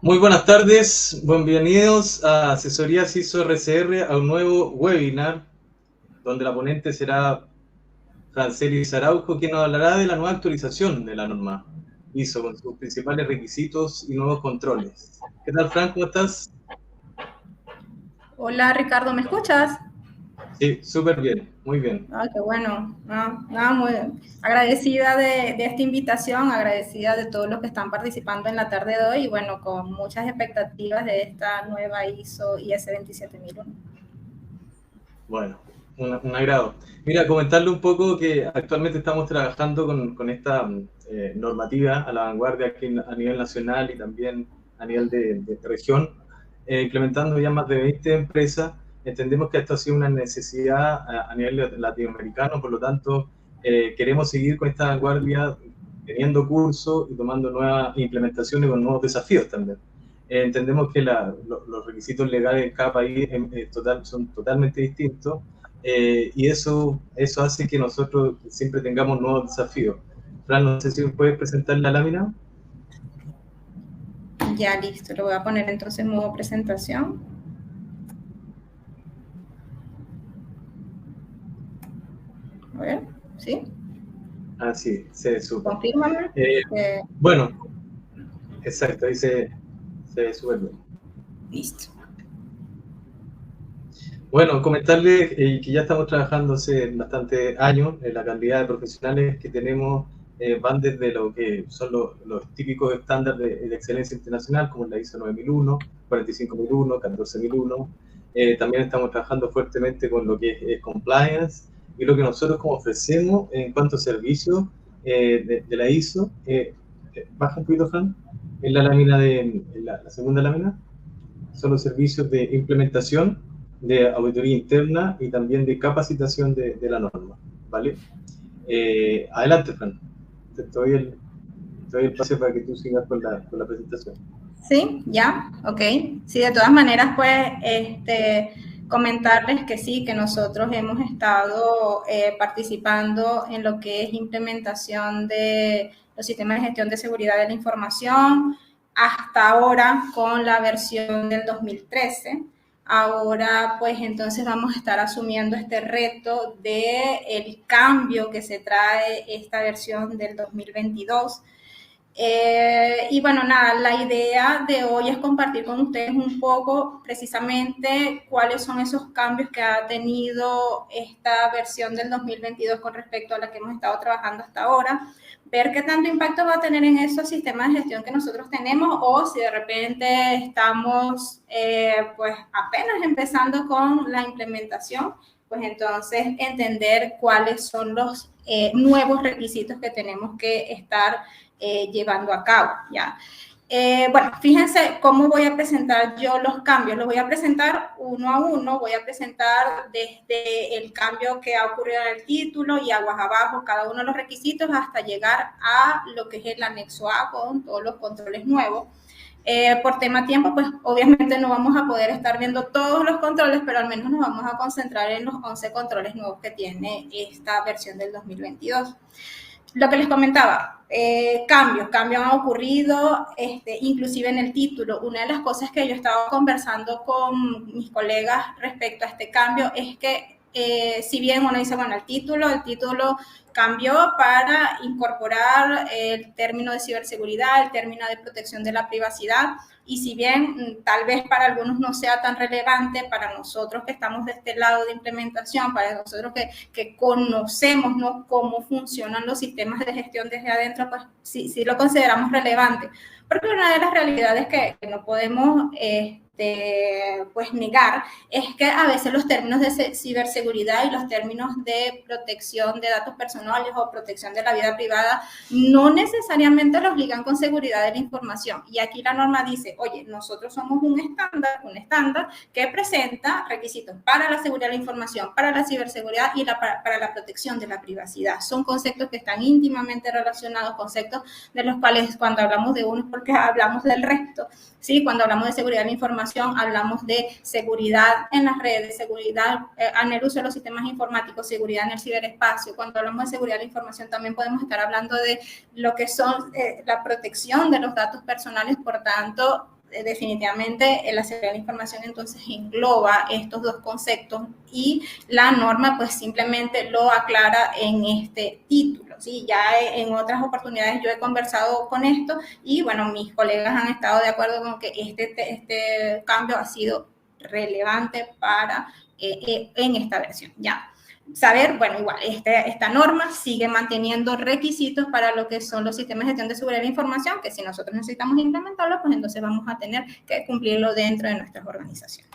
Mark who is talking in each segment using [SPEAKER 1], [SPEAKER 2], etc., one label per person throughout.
[SPEAKER 1] Muy buenas tardes, bienvenidos a Asesorías ISO RCR, a un nuevo webinar donde la ponente será Francelis Araujo, quien nos hablará de la nueva actualización de la norma ISO con sus principales requisitos y nuevos controles. ¿Qué tal, Fran? ¿Cómo estás?
[SPEAKER 2] Hola Ricardo, ¿me escuchas?
[SPEAKER 1] Sí, súper bien, muy bien.
[SPEAKER 2] Qué bueno. Muy agradecida de esta invitación, agradecida de todos los que están participando en la tarde de hoy y bueno, con muchas expectativas de esta nueva ISO IS 27001.
[SPEAKER 1] Bueno, un agrado. Mira, comentarle un poco que actualmente estamos trabajando con esta normativa a la vanguardia aquí a nivel nacional y también a nivel de región, implementando ya más de 20 empresas. Entendemos que esto ha sido una necesidad a nivel latinoamericano, por lo tanto, queremos seguir con esta vanguardia, teniendo cursos y tomando nuevas implementaciones con nuevos desafíos también. Entendemos que los requisitos legales en cada país son totalmente distintos, y eso hace que nosotros siempre tengamos nuevos desafíos. Fran, no sé si puedes presentar la lámina.
[SPEAKER 2] Ya listo, lo voy a poner entonces en modo presentación. A ver, ¿sí?
[SPEAKER 1] Ah, sí, se ve súper.
[SPEAKER 2] Confírmame.
[SPEAKER 1] Bueno, exacto, ahí se ve súper bien.
[SPEAKER 2] Listo.
[SPEAKER 1] Bueno, comentarles que ya estamos trabajando hace bastantes años. La cantidad de profesionales que tenemos van desde lo que son los típicos estándares de excelencia internacional, como la ISO 9001, 45001, 14001. También estamos trabajando fuertemente con lo que es compliance y lo que nosotros como ofrecemos en cuanto a servicios de la ISO. Baja un poquito, Fran, en la lámina en la segunda lámina, son los servicios de implementación, de auditoría interna y también de capacitación de la norma, ¿vale? Adelante, Fran. Te doy el pase para que tú sigas con la presentación.
[SPEAKER 2] Sí, ya, ok. Sí, de todas maneras, pues, comentarles que sí, que nosotros hemos estado participando en lo que es implementación de los sistemas de gestión de seguridad de la información, hasta ahora con la versión del 2013. Ahora, pues, entonces vamos a estar asumiendo este reto de el cambio que se trae esta versión del 2022. Y bueno, nada, la idea de hoy es compartir con ustedes un poco precisamente cuáles son esos cambios que ha tenido esta versión del 2022 con respecto a la que hemos estado trabajando hasta ahora, ver qué tanto impacto va a tener en esos sistemas de gestión que nosotros tenemos o si de repente estamos pues apenas empezando con la implementación, pues entonces entender cuáles son los nuevos requisitos que tenemos que estar llevando a cabo, ¿ya? Bueno, fíjense cómo voy a presentar yo los cambios. Los voy a presentar uno a uno. Voy a presentar desde el cambio que ha ocurrido en el título y aguas abajo cada uno de los requisitos hasta llegar a lo que es el anexo A con todos los controles nuevos. Por tema tiempo, pues obviamente no vamos a poder estar viendo todos los controles, pero al menos nos vamos a concentrar en los 11 controles nuevos que tiene esta versión del 2022. Lo que les comentaba, cambios han ocurrido, inclusive en el título. Una de las cosas que yo estaba conversando con mis colegas respecto a este cambio es que si bien uno dice, bueno, el título cambió para incorporar el término de ciberseguridad, el término de protección de la privacidad, y si bien tal vez para algunos no sea tan relevante, para nosotros que estamos de este lado de implementación, para nosotros que conocemos, ¿no?, cómo funcionan los sistemas de gestión desde adentro, pues sí lo consideramos relevante. Porque una de las realidades que no podemos pues negar es que a veces los términos de ciberseguridad y los términos de protección de datos personales o protección de la vida privada no necesariamente los ligan con seguridad de la información. Y aquí la norma dice, oye, nosotros somos un estándar que presenta requisitos para la seguridad de la información, para la ciberseguridad y para la protección de la privacidad. Son conceptos que están íntimamente relacionados, conceptos de los cuales cuando hablamos de uno es porque hablamos del resto. ¿Sí? Cuando hablamos de seguridad de la información, hablamos de seguridad en las redes, seguridad en el uso de los sistemas informáticos, seguridad en el ciberespacio. Cuando hablamos de seguridad de la información, también podemos estar hablando de lo que son la protección de los datos personales. Por tanto, definitivamente la seguridad de la información entonces engloba estos dos conceptos y la norma pues simplemente lo aclara en este título, ¿sí? Ya en otras oportunidades yo he conversado con esto y bueno, mis colegas han estado de acuerdo con que este cambio ha sido relevante para en esta versión, ¿ya? Saber, bueno, igual, esta norma sigue manteniendo requisitos para lo que son los sistemas de gestión de seguridad de la información, que si nosotros necesitamos implementarlo, pues entonces vamos a tener que cumplirlo dentro de nuestras organizaciones.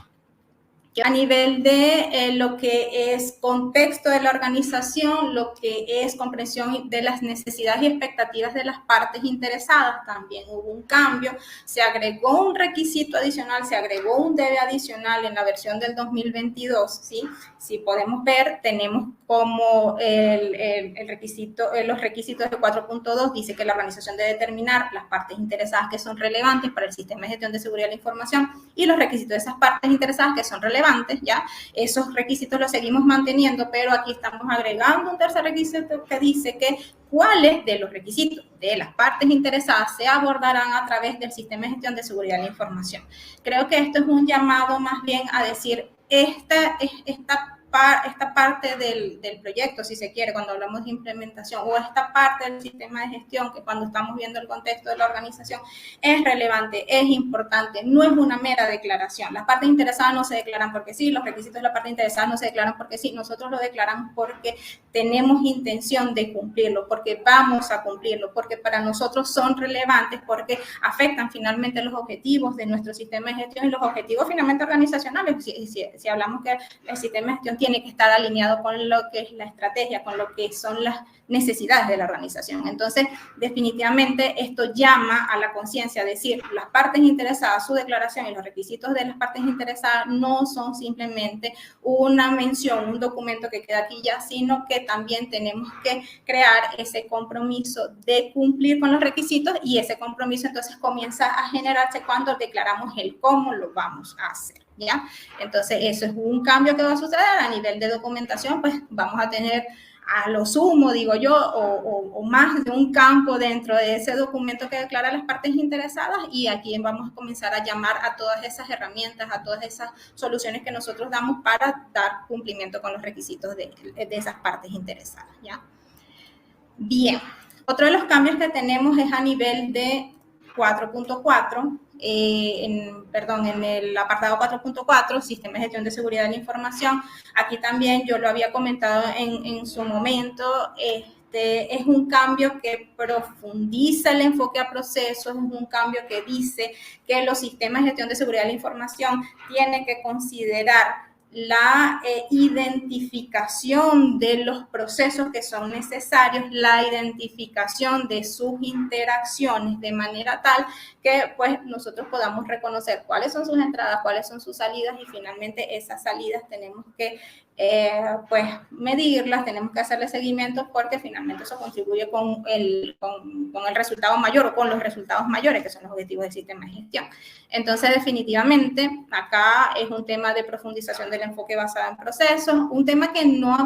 [SPEAKER 2] A nivel de lo que es contexto de la organización, lo que es comprensión de las necesidades y expectativas de las partes interesadas, también hubo un cambio, se agregó un requisito adicional, se agregó un debe adicional en la versión del 2022, ¿sí? Si podemos ver, tenemos como el requisito, los requisitos de 4.2 dice que la organización debe determinar las partes interesadas que son relevantes para el sistema de gestión de seguridad de la información y los requisitos de esas partes interesadas que son relevantes, ¿ya? Esos requisitos los seguimos manteniendo, pero aquí estamos agregando un tercer requisito que dice que cuáles de los requisitos de las partes interesadas se abordarán a través del sistema de gestión de seguridad de la información. Creo que esto es un llamado más bien a decir, esta parte del proyecto, si se quiere, cuando hablamos de implementación, o esta parte del sistema de gestión, que cuando estamos viendo el contexto de la organización, es relevante, es importante, no es una mera declaración. Las partes interesadas no se declaran porque sí, los requisitos de la parte interesada no se declaran porque sí, nosotros lo declaramos porque tenemos intención de cumplirlo, porque vamos a cumplirlo, porque para nosotros son relevantes, porque afectan finalmente los objetivos de nuestro sistema de gestión y los objetivos finalmente organizacionales. Si hablamos que el sistema de gestión tiene que estar alineado con lo que es la estrategia, con lo que son las necesidades de la organización. Entonces, definitivamente esto llama a la conciencia, decir, las partes interesadas, su declaración y los requisitos de las partes interesadas no son simplemente una mención, un documento que queda aquí ya, sino que también tenemos que crear ese compromiso de cumplir con los requisitos y ese compromiso entonces comienza a generarse cuando declaramos el cómo lo vamos a hacer, ¿ya? Entonces, eso es un cambio que va a suceder a nivel de documentación, pues vamos a tener a lo sumo, digo yo, o más de un campo dentro de ese documento que declara las partes interesadas y aquí vamos a comenzar a llamar a todas esas herramientas, a todas esas soluciones que nosotros damos para dar cumplimiento con los requisitos de esas partes interesadas, ¿ya? Bien, otro de los cambios que tenemos es a nivel de 4.4, en el apartado 4.4, Sistema de Gestión de Seguridad de la Información. Aquí también yo lo había comentado en su momento, es un cambio que profundiza el enfoque a procesos, es un cambio que dice que los sistemas de gestión de seguridad de la información tienen que considerar la identificación de los procesos que son necesarios, la identificación de sus interacciones de manera tal que pues nosotros podamos reconocer cuáles son sus entradas, cuáles son sus salidas y finalmente esas salidas tenemos que pues medirlas, tenemos que hacerle seguimiento porque finalmente eso contribuye con el resultado mayor o con los resultados mayores que son los objetivos del sistema de gestión. Entonces definitivamente acá es un tema de profundización del enfoque basado en procesos, un tema que no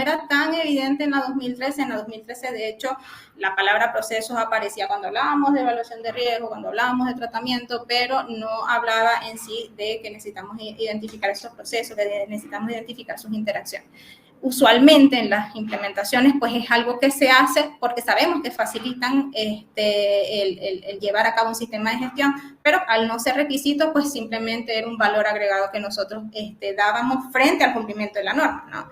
[SPEAKER 2] era tan evidente en la 2013. En la 2013 de hecho la palabra procesos aparecía cuando hablábamos de evaluación de riesgo, cuando hablábamos de tratamiento, pero no hablaba en sí de que necesitamos identificar esos procesos, que necesitamos identificar sus interacciones. Usualmente en las implementaciones pues es algo que se hace porque sabemos que facilitan el llevar a cabo un sistema de gestión, pero al no ser requisito pues simplemente era un valor agregado que nosotros dábamos frente al cumplimiento de la norma, ¿no?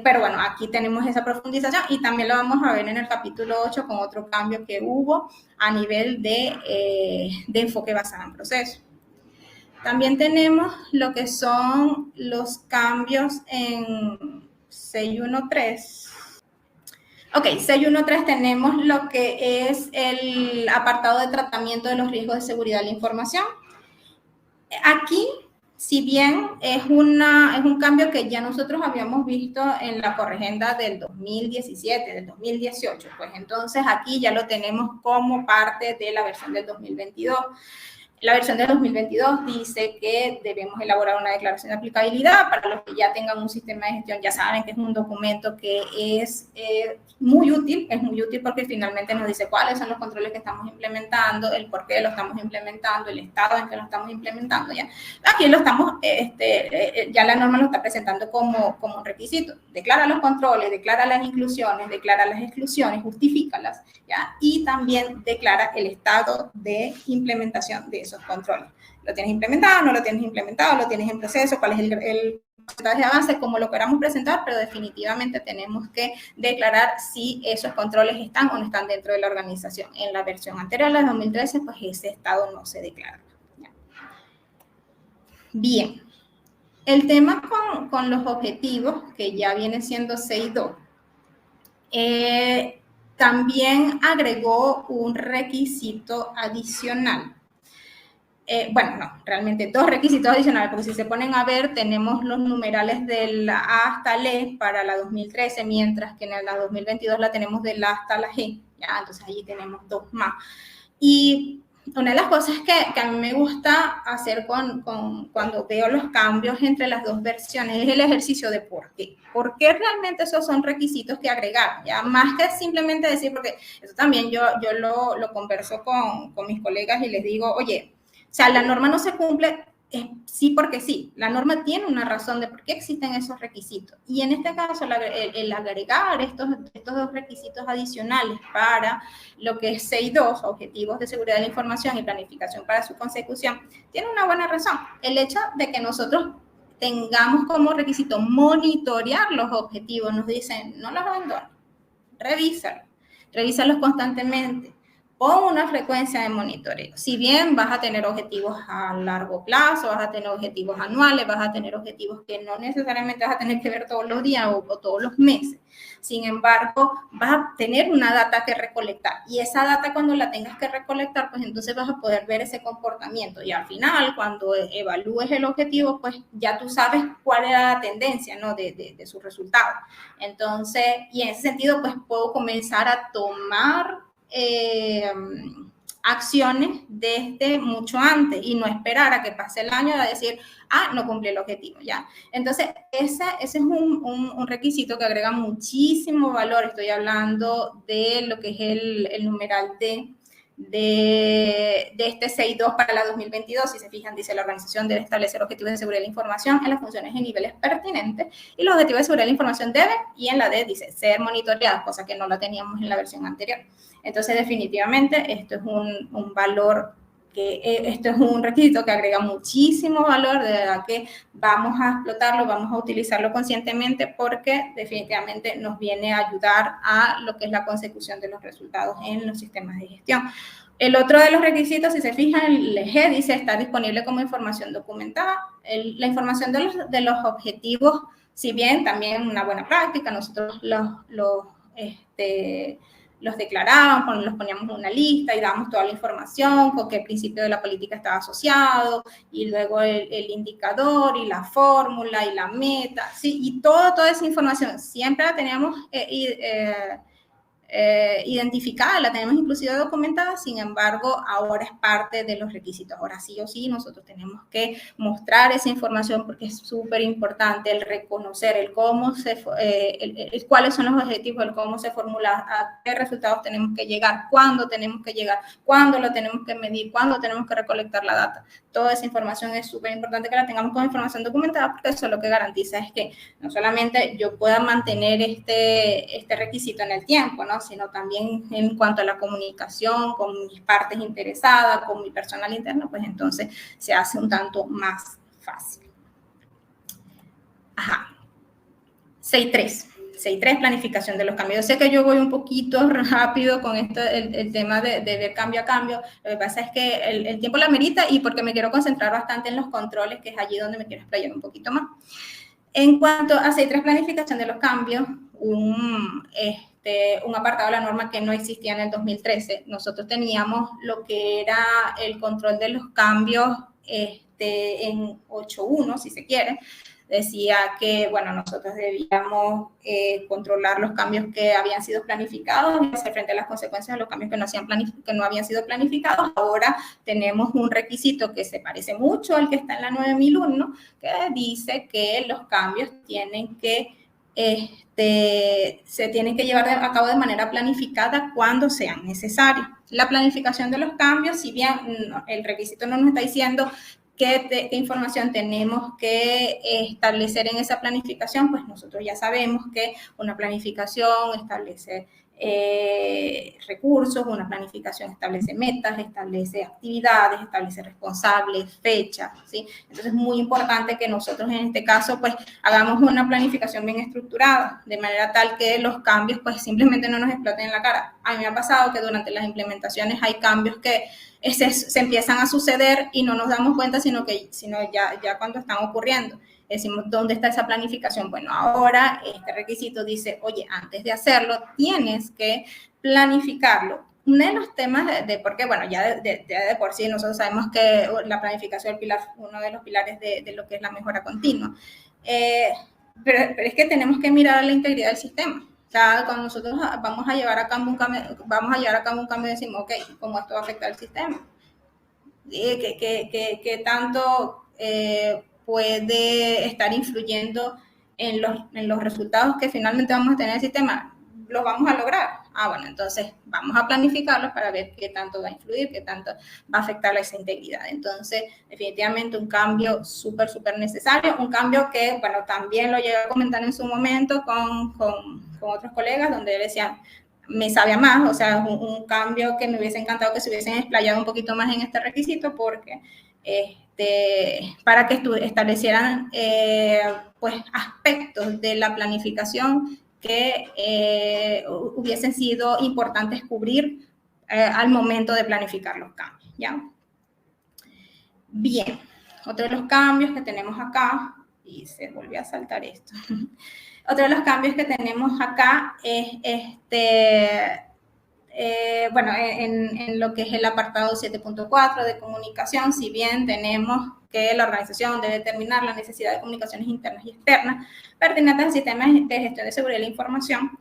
[SPEAKER 2] Pero bueno, aquí tenemos esa profundización y también lo vamos a ver en el capítulo 8 con otro cambio que hubo a nivel de enfoque basado en procesos. También tenemos lo que son los cambios en 613. Ok, 613 tenemos lo que es el apartado de tratamiento de los riesgos de seguridad de la información. Aquí, si bien es un cambio que ya nosotros habíamos visto en la corregenda del 2017, del 2018, pues entonces aquí ya lo tenemos como parte de la versión del 2022. La versión de 2022 dice que debemos elaborar una declaración de aplicabilidad. Para los que ya tengan un sistema de gestión, ya saben que es un documento que es muy útil porque finalmente nos dice cuáles son los controles que estamos implementando, el por qué lo estamos implementando, el estado en que lo estamos implementando. ¿Ya? Aquí lo estamos, ya la norma lo está presentando como un requisito. Declara los controles, declara las inclusiones, declara las exclusiones, justifícalas, ¿ya? Y también declara el estado de implementación de esos controles. ¿Lo tienes implementado? ¿No lo tienes implementado? ¿Lo tienes en proceso? ¿Cuál es el porcentaje de avance? Como lo queramos presentar, pero definitivamente tenemos que declarar si esos controles están o no están dentro de la organización. En la versión anterior, la de 2013, pues ese estado no se declara. ¿Ya? Bien. El tema con los objetivos, que ya viene siendo 6.2, también agregó un requisito adicional. Bueno, no, realmente 2 requisitos adicionales, porque si se ponen a ver, tenemos los numerales del A hasta el E para la 2013, mientras que en la 2022 la tenemos del A hasta la G, ¿ya? Entonces allí tenemos 2 más. Y una de las cosas que a mí me gusta hacer cuando veo los cambios entre las 2 versiones es el ejercicio de por qué. ¿Por qué realmente esos son requisitos que agregar? Ya más que simplemente decir, porque eso también yo lo converso con mis colegas y les digo, oye, o sea, la norma no se cumple sí porque sí. La norma tiene una razón de por qué existen esos requisitos. Y en este caso, el agregar estos 2 requisitos adicionales para lo que es 6.2, Objetivos de Seguridad de la Información y Planificación para su consecución, tiene una buena razón. El hecho de que nosotros tengamos como requisito monitorear los objetivos, nos dicen, no los abandones, revísalos constantemente. Pon una frecuencia de monitoreo. Si bien vas a tener objetivos a largo plazo, vas a tener objetivos anuales, vas a tener objetivos que no necesariamente vas a tener que ver todos los días o todos los meses. Sin embargo, vas a tener una data que recolectar. Y esa data, cuando la tengas que recolectar, pues entonces vas a poder ver ese comportamiento. Y al final, cuando evalúes el objetivo, pues ya tú sabes cuál era la tendencia, ¿no? de su resultado. Entonces, y en ese sentido, pues puedo comenzar a tomar acciones desde mucho antes y no esperar a que pase el año a decir, no cumplí el objetivo, ¿ya? Entonces, ese es un requisito que agrega muchísimo valor. Estoy hablando de lo que es el numeral D de este 6.2 para la 2022. Si se fijan, dice: la organización debe establecer objetivos de seguridad de la información en las funciones y niveles pertinentes, y los objetivos de seguridad de la información deben, y en la D dice ser monitoreados, cosa que no la teníamos en la versión anterior. Entonces, definitivamente, esto es un valor esto es un requisito que agrega muchísimo valor, de verdad que vamos a explotarlo, vamos a utilizarlo conscientemente, porque definitivamente nos viene a ayudar a lo que es la consecución de los resultados en los sistemas de gestión. El otro de los requisitos, si se fijan, el G dice estar disponible como información documentada. La información de los objetivos, si bien también una buena práctica, nosotros los declarábamos, los poníamos en una lista y dábamos toda la información con qué principio de la política estaba asociado, y luego el indicador y la fórmula y la meta, ¿sí? Y toda esa información siempre la teníamos identificada, la tenemos inclusive documentada. Sin embargo, ahora es parte de los requisitos. Ahora sí o sí nosotros tenemos que mostrar esa información, porque es súper importante el reconocer el cómo cuáles son los objetivos, el cómo se formula, a qué resultados tenemos que llegar, cuándo tenemos que llegar, cuándo lo tenemos que medir, cuándo tenemos que recolectar la data. Toda esa información es súper importante que la tengamos como información documentada, porque eso lo que garantiza es que no solamente yo pueda mantener este requisito en el tiempo, ¿no? Sino también en cuanto a la comunicación con mis partes interesadas, con mi personal interno, pues entonces se hace un tanto más fácil. 6.3, planificación de los cambios. Yo sé que yo voy un poquito rápido con esto, el tema de ver cambio a cambio. Lo que pasa es que el tiempo la amerita, y porque me quiero concentrar bastante en los controles, que es allí donde me quiero explayar un poquito más. En cuanto a 6.3, planificación de los cambios, un apartado de la norma que no existía en el 2013. Nosotros teníamos lo que era el control de los cambios en 8.1, si se quiere, decía que, bueno, nosotros debíamos controlar los cambios que habían sido planificados y hacer frente a las consecuencias de los cambios que no habían sido planificados. Ahora tenemos un requisito que se parece mucho al que está en la 9001, que dice que los cambios tienen que se tienen que llevar a cabo de manera planificada cuando sean necesarios. La planificación de los cambios, si bien el requisito no nos está diciendo qué información tenemos que establecer en esa planificación, pues nosotros ya sabemos que una planificación establece recursos, una planificación establece metas, establece actividades, establece responsables, fechas, ¿sí? Entonces es muy importante que nosotros en este caso pues hagamos una planificación bien estructurada, de manera tal que los cambios pues simplemente no nos exploten en la cara. A mí me ha pasado que durante las implementaciones hay cambios que se empiezan a suceder y no nos damos cuenta, sino ya cuando están ocurriendo. Decimos, ¿dónde está esa planificación? Bueno, ahora este requisito dice, oye, antes de hacerlo, tienes que planificarlo. Uno de los temas porque, bueno, ya de por sí nosotros sabemos que la planificación es uno de los pilares de lo que es la mejora continua. Pero es que tenemos que mirar la integridad del sistema. O sea, cuando nosotros vamos a llevar a cabo un cambio, decimos, ok, ¿cómo esto va a afectar al sistema? ¿Qué tanto puede estar influyendo en los resultados que finalmente vamos a tener en el sistema? ¿Los vamos a lograr? Bueno, entonces vamos a planificarlos para ver qué tanto va a influir, qué tanto va a afectar esa integridad. Entonces, definitivamente un cambio súper necesario, un cambio que, bueno, también lo llegué a comentar en su momento con otros colegas, donde decían, me sabe a más, o sea, un cambio que me hubiese encantado que se hubiesen explayado un poquito más en este requisito, porque para que establecieran pues aspectos de la planificación que hubiesen sido importantes cubrir al momento de planificar los cambios, ¿ya? Bien, otro de los cambios que tenemos acá, y se volvió a saltar esto, otro de los cambios que tenemos acá es bueno, en lo que es el apartado 7.4 de comunicación, si bien tenemos que la organización debe determinar la necesidad de comunicaciones internas y externas pertinentes al sistema de gestión de seguridad de la información,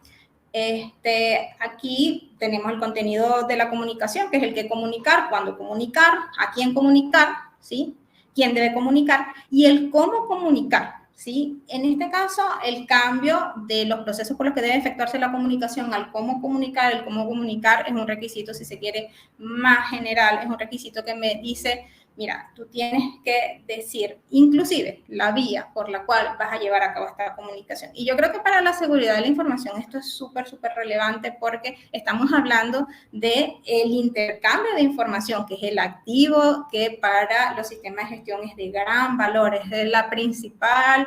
[SPEAKER 2] aquí tenemos el contenido de la comunicación, que es el que comunicar, cuándo comunicar, a quién comunicar, ¿sí? Quién debe comunicar y el cómo comunicar. ¿Sí? En este caso, el cambio de los procesos por los que debe efectuarse la comunicación al cómo comunicar, el cómo comunicar es un requisito, si se quiere, más general, es un requisito que me dice, mira, tú tienes que decir, inclusive, la vía por la cual vas a llevar a cabo esta comunicación. Y yo creo que para la seguridad de la información esto es súper relevante porque estamos hablando del intercambio de información, que es el activo que para los sistemas de gestión es de gran valor, es el principal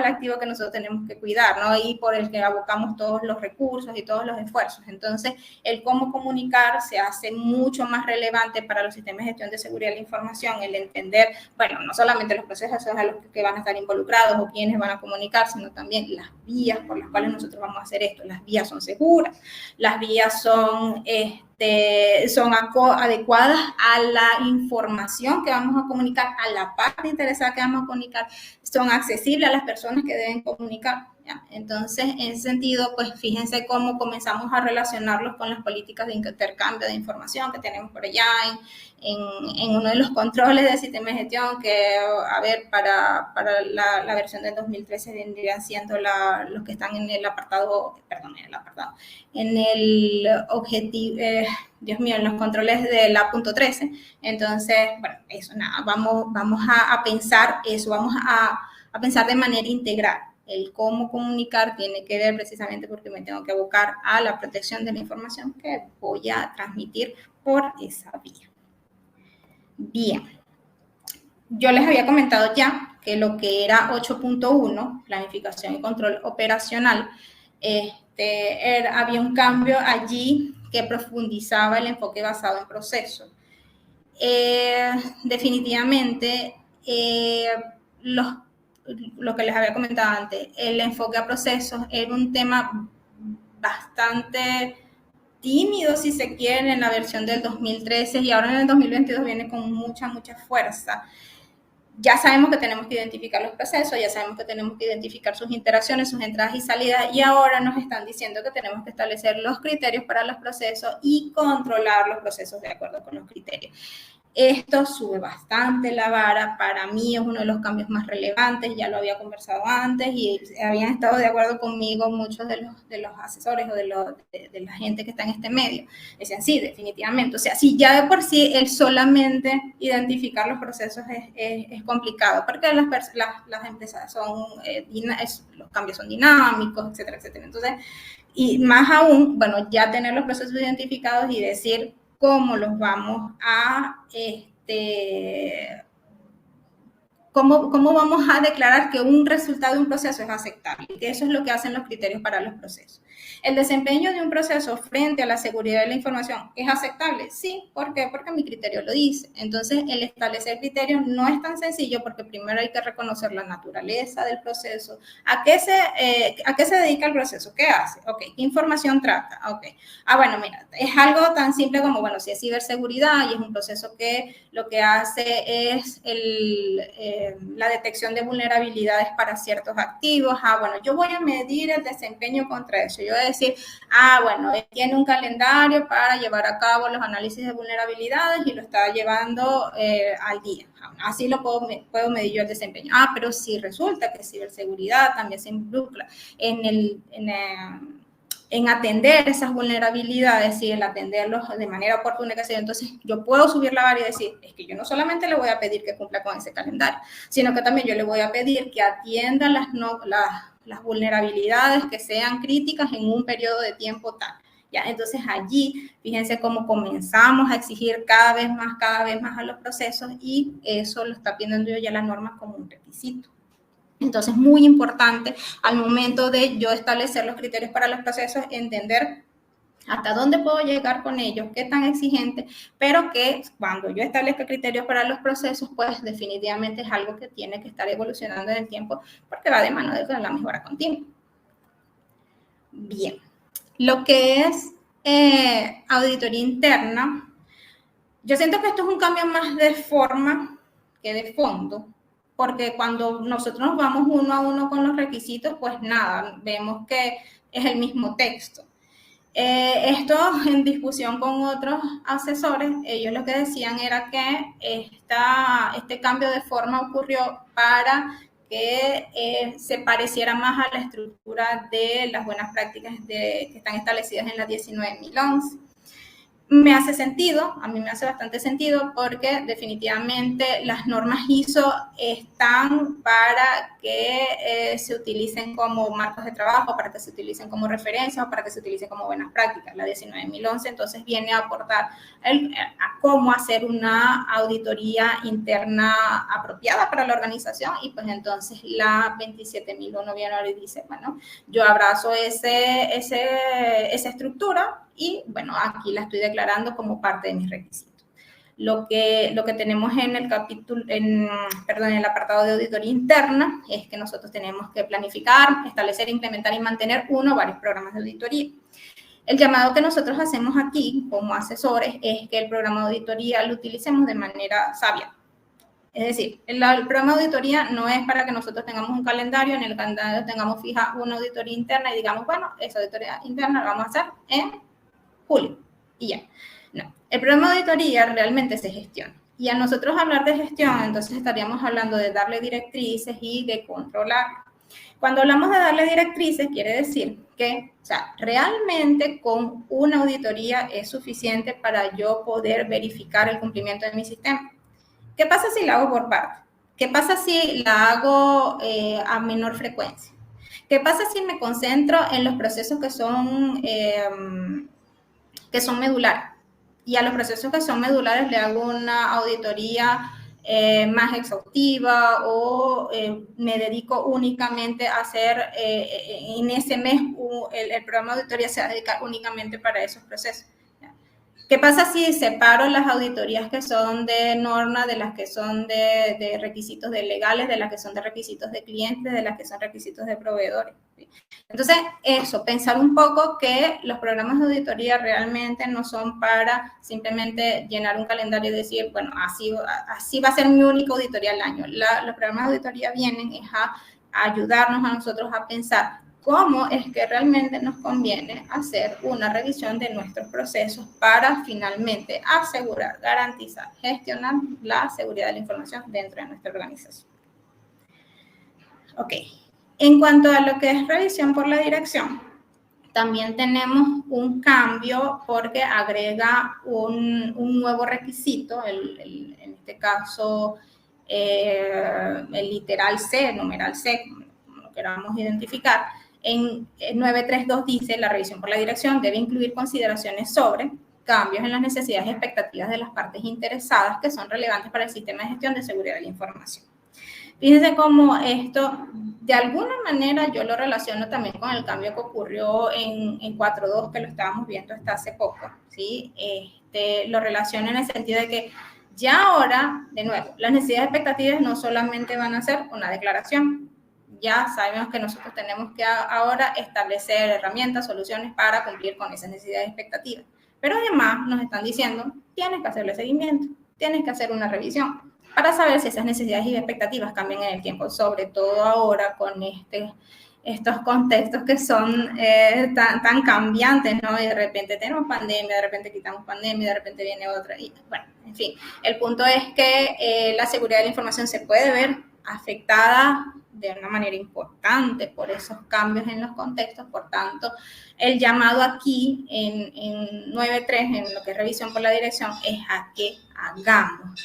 [SPEAKER 2] activo que nosotros tenemos que cuidar, ¿no? Y por el que abocamos todos los recursos y todos los esfuerzos. Entonces, el cómo comunicar se hace mucho más relevante para los sistemas de gestión de seguridad de la información, el entender, bueno, no solamente los procesos a los que van a estar involucrados o quienes van a comunicar, sino también las vías por las cuales nosotros vamos a hacer esto. Las vías son seguras, las vías son adecuadas a la información que vamos a comunicar, a la parte interesada que vamos a comunicar, son accesibles a las personas que deben comunicar, ¿ya? Entonces, en ese sentido, pues fíjense cómo comenzamos a relacionarlos con las políticas de intercambio de información que tenemos por allá en uno de los controles del sistema de gestión, que, a ver, para la versión del 2013 vendrían siendo los que están en el objetivo, Dios mío, en los controles de la punto 13. Entonces, bueno, eso, nada, vamos a pensar eso, vamos a pensar de manera integral. El cómo comunicar tiene que ver precisamente porque me tengo que abocar a la protección de la información que voy a transmitir por esa vía. Bien, yo les había comentado ya que lo que era 8.1, planificación y control operacional, había un cambio allí que profundizaba el enfoque basado en procesos. Definitivamente, lo que les había comentado antes, el enfoque a procesos era un tema bastante tímido, si se quiere, en la versión del 2013 y ahora en el 2022 viene con mucha fuerza. ya sabemos que tenemos que identificar los procesos, ya sabemos que tenemos que identificar sus interacciones, sus entradas y salidas, y ahora nos están diciendo que tenemos que establecer los criterios para los procesos y controlar los procesos de acuerdo con los criterios. Esto sube bastante la vara, para mí es uno de los cambios más relevantes, ya lo había conversado antes y habían estado de acuerdo conmigo muchos de los asesores o de la gente que está en este medio. Decían, sí, definitivamente, o sea, si ya de por sí el solamente identificar los procesos es complicado, porque las empresas son, los cambios son dinámicos, etcétera, etcétera. Entonces, y más aún, bueno, ya tener los procesos identificados y decir cómo los vamos a, cómo vamos a declarar que un resultado de un proceso es aceptable, que eso es lo que hacen los criterios para los procesos. ¿El desempeño de un proceso frente a la seguridad de la información es aceptable? Sí, ¿por qué? Porque mi criterio lo dice. Entonces, el establecer criterios no es tan sencillo porque primero hay que reconocer la naturaleza del proceso, a qué se dedica el proceso, qué hace, ok, qué información trata, ok. Bueno, mira, es algo tan simple como, bueno, si es ciberseguridad y es un proceso que lo que hace es la detección de vulnerabilidades para ciertos activos. Bueno, yo voy a medir el desempeño contra eso. Yo voy a decir, bueno, él tiene un calendario para llevar a cabo los análisis de vulnerabilidades y lo está llevando al día. Así lo puedo medir yo el desempeño. Pero si resulta que ciberseguridad también se involucra en atender esas vulnerabilidades y el atenderlos de manera oportuna, entonces yo puedo subir la vara y decir, es que yo no solamente le voy a pedir que cumpla con ese calendario, sino que también yo le voy a pedir que atienda las vulnerabilidades que sean críticas en un periodo de tiempo tal. ¿Ya? Entonces allí, fíjense cómo comenzamos a exigir cada vez más a los procesos y eso lo está pidiendo ya las normas como un requisito. Entonces, muy importante al momento de yo establecer los criterios para los procesos, entender hasta dónde puedo llegar con ellos, qué tan exigente, pero que cuando yo establezca criterios para los procesos, pues definitivamente es algo que tiene que estar evolucionando en el tiempo porque va de mano de la mejora continua. Bien, lo que es auditoría interna, yo siento que esto es un cambio más de forma que de fondo, porque cuando nosotros nos vamos uno a uno con los requisitos, pues nada, vemos que es el mismo texto. Esto en discusión con otros asesores, ellos lo que decían era que este cambio de forma ocurrió para que se pareciera más a la estructura de las buenas prácticas que están establecidas en la 19.011. Me hace sentido, a mí me hace bastante sentido porque definitivamente las normas ISO están para que se utilicen como marcos de trabajo, para que se utilicen como referencias o para que se utilicen como buenas prácticas. La 19.011 entonces viene a aportar a cómo hacer una auditoría interna apropiada para la organización y pues entonces la 27.001 viene ahora y dice, bueno, yo abrazo esa estructura y bueno, aquí la estoy declarando como parte de mis requisitos. Lo que tenemos en el capítulo, en el apartado de auditoría interna es que nosotros tenemos que planificar, establecer, implementar y mantener uno o varios programas de auditoría. El llamado que nosotros hacemos aquí como asesores es que el programa de auditoría lo utilicemos de manera sabia. Es decir, el programa de auditoría no es para que nosotros tengamos un calendario, en el calendario tengamos fija una auditoría interna y digamos, bueno, esa auditoría interna la vamos a hacer en julio y ya. No, el programa de auditoría realmente se gestiona. Y a nosotros hablar de gestión, entonces estaríamos hablando de darle directrices y de controlar. Cuando hablamos de darle directrices, quiere decir que, o sea, realmente con una auditoría es suficiente para yo poder verificar el cumplimiento de mi sistema. ¿Qué pasa si la hago por parte? ¿Qué pasa si la hago a menor frecuencia? ¿Qué pasa si me concentro en los procesos que son medulares? Y a los procesos que son medulares le hago una auditoría más exhaustiva o me dedico únicamente a hacer en ese mes el programa de auditoría se va a dedicar únicamente para esos procesos. ¿Qué pasa si separo las auditorías que son de norma de las que son de requisitos de legales, de las que son de requisitos de clientes, de las que son requisitos de proveedores? auditoría. Entonces, eso, pensar un poco que los programas de auditoría realmente no son para simplemente llenar un calendario y decir, bueno, así va a ser mi única auditoría al año. Los programas de auditoría vienen a ayudarnos a nosotros a pensar cómo es que realmente nos conviene hacer una revisión de nuestros procesos para finalmente asegurar, garantizar, gestionar la seguridad de la información dentro de nuestra organización. Ok. En cuanto a lo que es revisión por la dirección, también tenemos un cambio porque agrega un nuevo requisito, en este caso el literal C, numeral C, como lo queramos identificar. En 932 dice, la revisión por la dirección debe incluir consideraciones sobre cambios en las necesidades y expectativas de las partes interesadas que son relevantes para el sistema de gestión de seguridad de la información. Fíjense cómo esto, de alguna manera, yo lo relaciono también con el cambio que ocurrió en 4.2, que lo estábamos viendo hasta hace poco, ¿sí? Lo relaciono en el sentido de que ya ahora, de nuevo, las necesidades y expectativas no solamente van a ser una declaración. Ya sabemos que nosotros tenemos que ahora establecer herramientas, soluciones para cumplir con esas necesidades y expectativas. Pero además nos están diciendo, tienes que hacerle seguimiento, tienes que hacer una revisión para saber si esas necesidades y expectativas cambian en el tiempo, sobre todo ahora con estos contextos que son tan cambiantes, ¿no? Y de repente tenemos pandemia, de repente quitamos pandemia, de repente viene otra. Y bueno, en fin, el punto es que la seguridad de la información se puede ver afectada de una manera importante por esos cambios en los contextos. Por tanto, el llamado aquí en 9.3, en lo que es revisión por la dirección, es a que hagamos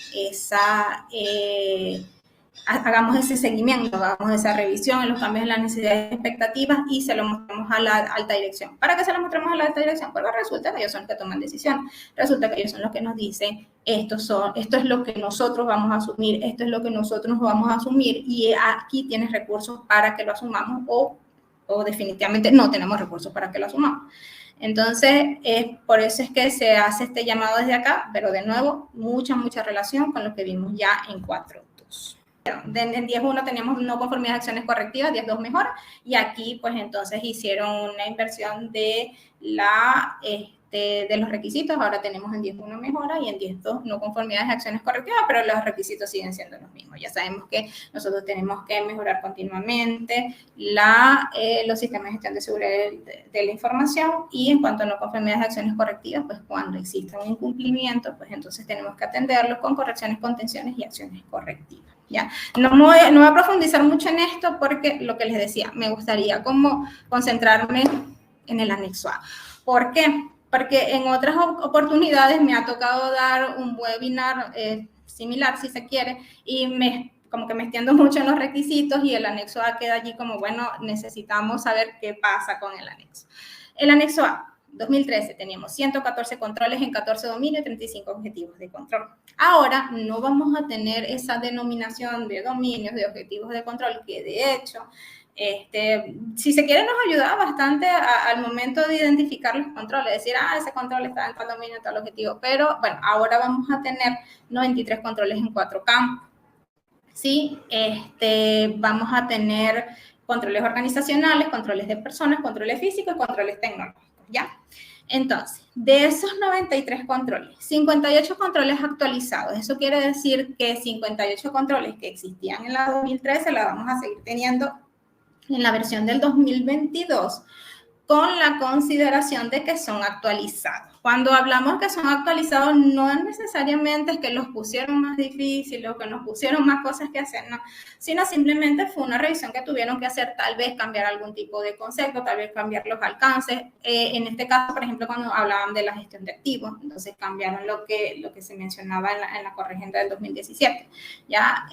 [SPEAKER 2] ese seguimiento, hagamos esa revisión en los cambios en las necesidades y expectativas y se lo mostramos a la alta dirección. ¿Para qué se lo mostramos a la alta dirección? Porque resulta que ellos son los que toman decisiones, resulta que ellos son los que nos dicen, esto es lo que nosotros vamos a asumir, esto es lo que nosotros vamos a asumir y aquí tienes recursos para que lo asumamos o definitivamente no tenemos recursos para que lo asumamos. Entonces, por eso es que se hace este llamado desde acá, pero de nuevo, mucha relación con lo que vimos ya en 4.2. En 10.1 teníamos no conformidad de acciones correctivas, 10.2 mejora, y aquí pues entonces hicieron una inversión de los requisitos. Ahora tenemos en 10.1 mejora y en 10.2 no conformidades de acciones correctivas, pero los requisitos siguen siendo los mismos. Ya sabemos que nosotros tenemos que mejorar continuamente los sistemas de gestión de seguridad de la información, y en cuanto a no conformidades de acciones correctivas, pues cuando exista un incumplimiento, pues entonces tenemos que atenderlo con correcciones, contenciones y acciones correctivas. ¿Ya? No voy a profundizar mucho en esto porque lo que les decía, me gustaría como concentrarme en el anexo A. ¿Por qué? Porque en otras oportunidades me ha tocado dar un webinar similar, si se quiere, y como que me extiendo mucho en los requisitos y el anexo A queda allí como, bueno, necesitamos saber qué pasa con el anexo. El anexo A. 2013 teníamos 114 controles en 14 dominios y 35 objetivos de control. Ahora no vamos a tener esa denominación de dominios, de objetivos de control, que de hecho, si se quiere, nos ayuda bastante al momento de identificar los controles, decir, ese control está en tal dominio, en tal objetivo, pero bueno, ahora vamos a tener 93 controles en 4 campos. ¿Sí? Vamos a tener controles organizacionales, controles de personas, controles físicos y controles tecnológicos. ¿Ya? Entonces, de esos 93 controles, 58 controles actualizados. Eso quiere decir que 58 controles que existían en la 2013 la vamos a seguir teniendo en la versión del 2022 con la consideración de que son actualizados. Cuando hablamos que son actualizados, no es necesariamente que los pusieron más difíciles o que nos pusieron más cosas que hacer, no, sino simplemente fue una revisión que tuvieron que hacer, tal vez cambiar algún tipo de concepto, tal vez cambiar los alcances. En este caso, por ejemplo, cuando hablaban de la gestión de activos, entonces cambiaron lo que se mencionaba en la corregenda del 2017, ¿ya?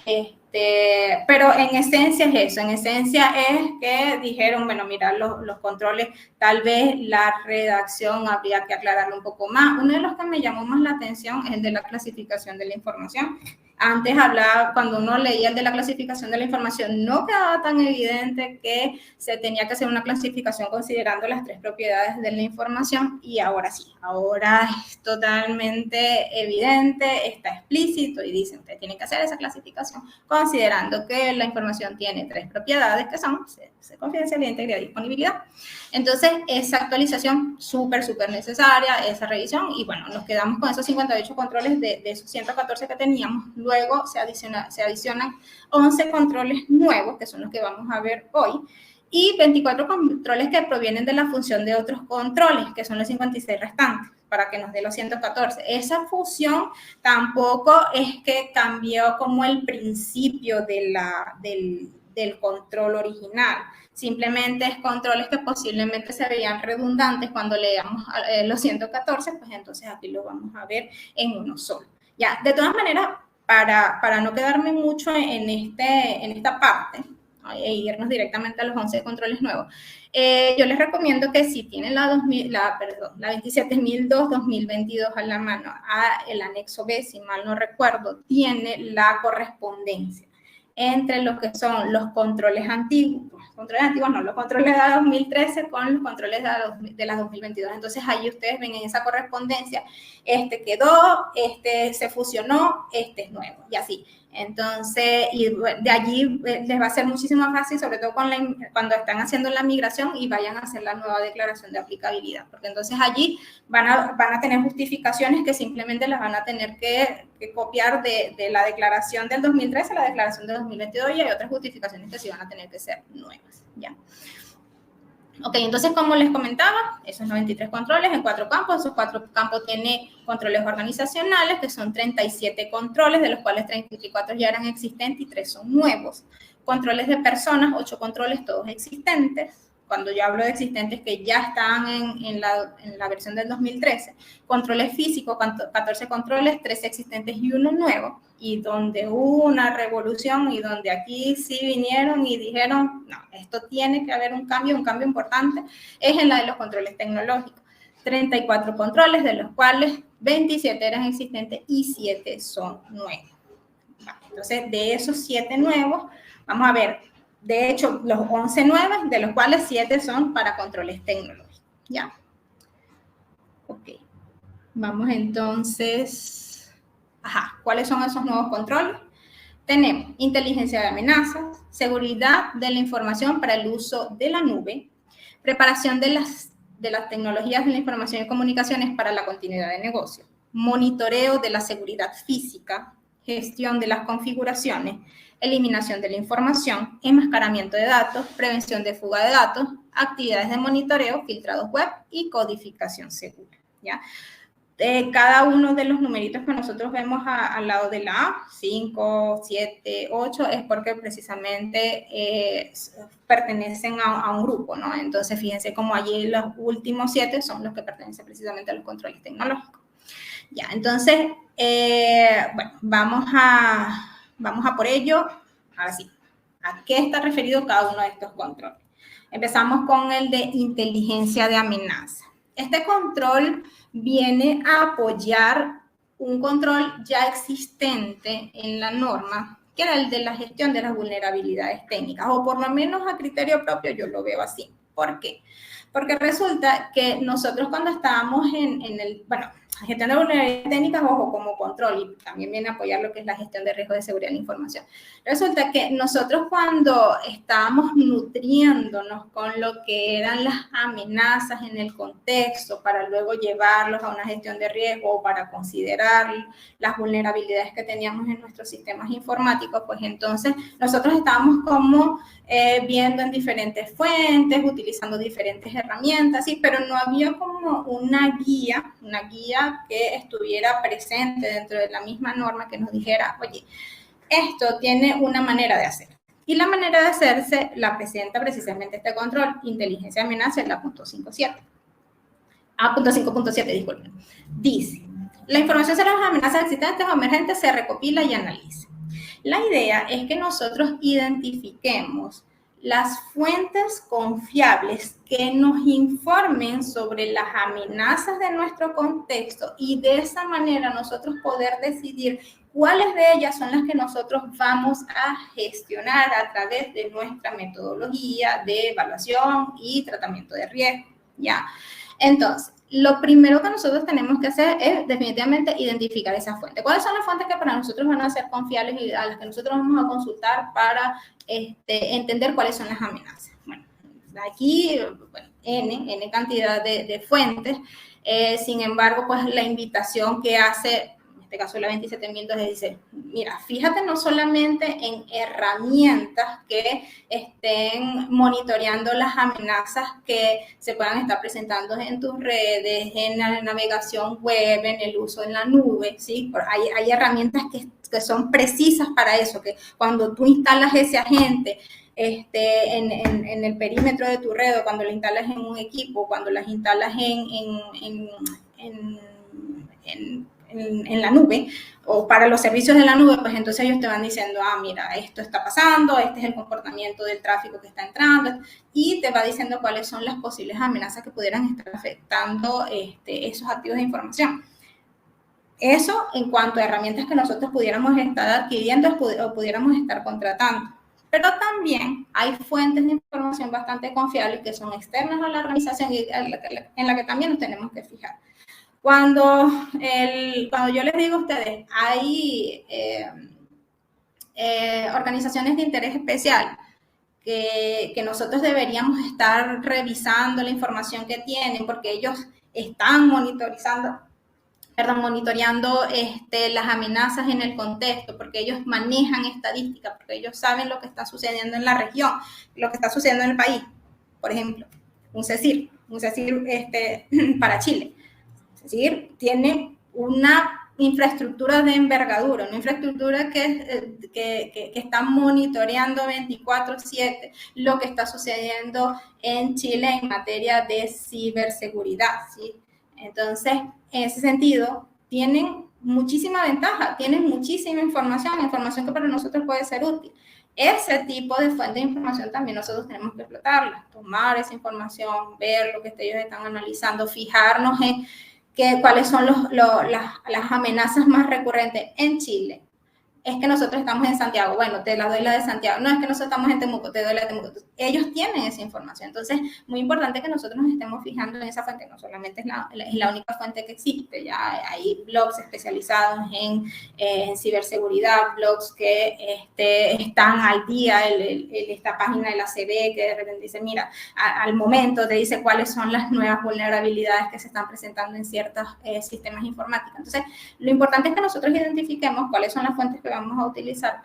[SPEAKER 2] Pero en esencia es eso, en esencia es que dijeron, bueno, mira, los controles, tal vez la redacción habría que aclararlo un poco más. Uno de los que me llamó más la atención es el de la clasificación de la información. Antes hablaba, cuando uno leía el de la clasificación de la información, no quedaba tan evidente que se tenía que hacer una clasificación considerando las 3 propiedades de la información, y ahora sí, ahora es totalmente evidente, está explícito y dice, usted tiene que hacer esa clasificación considerando que la información tiene 3 propiedades que son confidencialidad, integridad y disponibilidad. Entonces, esa actualización súper necesaria, esa revisión, y bueno, nos quedamos con esos 58 controles de esos 114 que teníamos. Luego se adicionan 11 controles nuevos, que son los que vamos a ver hoy, y 24 controles que provienen de la función de otros controles, que son los 56 restantes, para que nos dé los 114. Esa fusión tampoco es que cambió como el principio del control original. Simplemente es controles que posiblemente se veían redundantes cuando leíamos los 114, pues entonces aquí lo vamos a ver en uno solo. Ya, de todas maneras, para no quedarme mucho en esta parte e irnos directamente a los 11 controles nuevos, yo les recomiendo que si tienen la 27002-2022 a la mano, el anexo B, si mal no recuerdo, tiene la correspondencia entre lo que son los controles antiguos, los controles de la 2013 con los controles de la 2022. Entonces, ahí ustedes ven en esa correspondencia, este quedó, este se fusionó, este es nuevo, y así. Entonces, y de allí les va a ser muchísimo más fácil, sobre todo cuando están haciendo la migración y vayan a hacer la nueva declaración de aplicabilidad, porque entonces allí van a tener justificaciones que simplemente las van a tener que copiar de la declaración del 2013 a la declaración del 2022, y hay otras justificaciones que sí van a tener que ser nuevas, ¿ya? Ok, entonces, como les comentaba, esos 93 controles en 4 campos. Esos 4 campos tienen controles organizacionales, que son 37 controles, de los cuales 34 ya eran existentes y 3 son nuevos. Controles de personas, 8 controles, todos existentes. Cuando yo hablo de existentes, que ya están en la versión del 2013. Controles físicos, 14 controles, 13 existentes y 1 nuevo. Y donde hubo una revolución y donde aquí sí vinieron y dijeron, no, esto tiene que haber un cambio importante, es en la de los controles tecnológicos. 34 controles, de los cuales 27 eran existentes y 7 son nuevos. Entonces, de esos 7 nuevos, vamos a ver, de hecho, los 11 nuevos, de los cuales 7 son para controles tecnológicos, ¿ya? Ok. Vamos entonces... ¿cuáles son esos nuevos controles? Tenemos inteligencia de amenazas, seguridad de la información para el uso de la nube, preparación de las tecnologías de la información y comunicaciones para la continuidad de negocio, monitoreo de la seguridad física, gestión de las configuraciones, eliminación de la información, enmascaramiento de datos, prevención de fuga de datos, actividades de monitoreo, filtrados web y codificación segura, ¿ya? Cada uno de los numeritos que nosotros vemos al lado de la A, 5, 7, 8, es porque precisamente pertenecen a un grupo, ¿no? Entonces, fíjense cómo allí los últimos 7 son los que pertenecen precisamente a los controles tecnológicos. Ya, entonces, bueno, vamos a por ello. Ahora sí, ¿a qué está referido cada uno de estos controles? Empezamos con el de inteligencia de amenaza. Este control viene a apoyar un control ya existente en la norma, que era el de la gestión de las vulnerabilidades técnicas, o por lo menos a criterio propio yo lo veo así. ¿Por qué? Porque resulta que nosotros cuando estábamos en la gestión de vulnerabilidades técnicas, ojo, como control, y también viene a apoyar lo que es la gestión de riesgo de seguridad de la información. Resulta que nosotros cuando estábamos nutriéndonos con lo que eran las amenazas en el contexto para luego llevarlos a una gestión de riesgo o para considerar las vulnerabilidades que teníamos en nuestros sistemas informáticos, pues entonces nosotros estábamos como viendo en diferentes fuentes, utilizando diferentes herramientas, ¿sí? Pero no había como una guía que estuviera presente dentro de la misma norma que nos dijera, oye, esto tiene una manera de hacer. Y la manera de hacerse la presenta precisamente este control, inteligencia de amenaza, en la punto 5.7. Punto 5.7, disculpen. Dice, la información sobre las amenazas existentes o emergentes se recopila y analiza. La idea es que nosotros identifiquemos las fuentes confiables que nos informen sobre las amenazas de nuestro contexto y de esa manera nosotros poder decidir ¿cuáles de ellas son las que nosotros vamos a gestionar a través de nuestra metodología de evaluación y tratamiento de riesgo? ¿Ya? Entonces, lo primero que nosotros tenemos que hacer es definitivamente identificar esa fuente. ¿Cuáles son las fuentes que para nosotros van a ser confiables y a las que nosotros vamos a consultar para entender cuáles son las amenazas? Bueno, aquí, bueno, N cantidad de fuentes. Sin embargo, pues la invitación que hace, en este caso la 27002, dice, mira, fíjate no solamente en herramientas que estén monitoreando las amenazas que se puedan estar presentando en tus redes, en la navegación web, en el uso en la nube, ¿sí? Hay herramientas que son precisas para eso, que cuando tú instalas ese agente en el perímetro de tu red, o cuando la instalas en un equipo, cuando las instalas en la nube, o para los servicios de la nube, pues entonces ellos te van diciendo, mira, esto está pasando, este es el comportamiento del tráfico que está entrando, y te va diciendo cuáles son las posibles amenazas que pudieran estar afectando esos activos de información. Eso en cuanto a herramientas que nosotros pudiéramos estar adquiriendo o pudiéramos estar contratando. Pero también hay fuentes de información bastante confiables que son externas a la organización y en la que también nos tenemos que fijar. Cuando yo les digo a ustedes, hay organizaciones de interés especial que nosotros deberíamos estar revisando la información que tienen porque ellos están monitoreando las amenazas en el contexto, porque ellos manejan estadísticas, porque ellos saben lo que está sucediendo en la región, lo que está sucediendo en el país. Por ejemplo, un CECIR para Chile. CECIR tiene una infraestructura de envergadura, una infraestructura que está monitoreando 24/7 lo que está sucediendo en Chile en materia de ciberseguridad, ¿sí? Entonces, en ese sentido, tienen muchísima ventaja, tienen muchísima información que para nosotros puede ser útil. Ese tipo de fuente de información también nosotros tenemos que explotarla, tomar esa información, ver lo que ellos están analizando, fijarnos en cuáles son las amenazas más recurrentes en Chile. Es que nosotros estamos en Santiago, bueno, te la doy la de Santiago, no es que nosotros estamos en Temuco, te doy la de Temuco. Ellos tienen esa información, entonces muy importante que nosotros nos estemos fijando en esa fuente, no solamente es la única fuente que existe, ya hay blogs especializados en ciberseguridad, blogs que están al día, esta página de la CB que de repente dice, mira, al momento te dice cuáles son las nuevas vulnerabilidades que se están presentando en ciertos sistemas informáticos. Entonces, lo importante es que nosotros identifiquemos cuáles son las fuentes que vamos a utilizar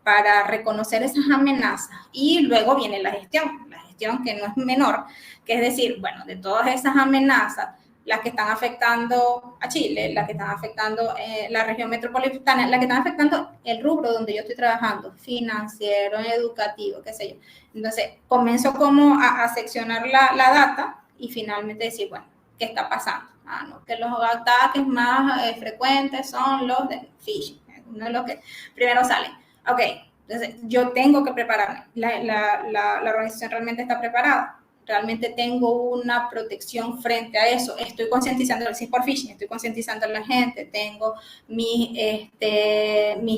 [SPEAKER 2] para reconocer esas amenazas, y luego viene la gestión que no es menor, que es decir, bueno, de todas esas amenazas, las que están afectando a Chile, las que están afectando la región metropolitana, las que están afectando el rubro donde yo estoy trabajando, financiero, educativo, qué sé yo. Entonces, comienzo como a seccionar la data y finalmente decir, bueno, ¿qué está pasando? No, que los ataques más frecuentes son los de phishing, uno de los que primero salen. Ok, entonces yo tengo que prepararme. La organización realmente está preparada. Realmente tengo una protección frente a eso. Estoy concientizando, si es por phishing, estoy concientizando a la gente. Tengo mis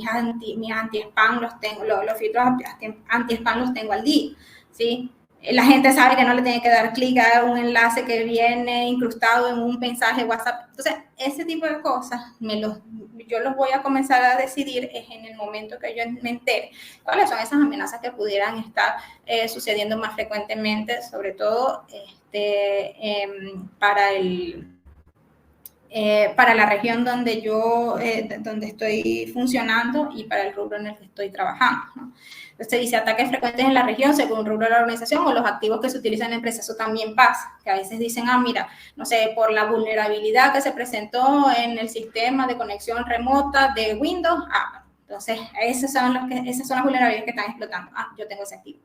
[SPEAKER 2] anti-spam, los filtros anti-spam los tengo al día, ¿sí? La gente sabe que no le tiene que dar clic a un enlace que viene incrustado en un mensaje WhatsApp. Entonces, ese tipo de cosas yo los voy a comenzar a decidir en el momento que yo me entere cuáles son esas amenazas que pudieran estar sucediendo más frecuentemente, sobre todo para la región donde donde estoy funcionando y para el rubro en el que estoy trabajando, ¿no? Entonces dice ataques frecuentes en la región según el rubro de la organización o los activos que se utilizan en la empresa. Eso también pasa, que a veces dicen, mira, no sé, por la vulnerabilidad que se presentó en el sistema de conexión remota de Windows, entonces esas son las vulnerabilidades que están explotando. Yo tengo ese activo,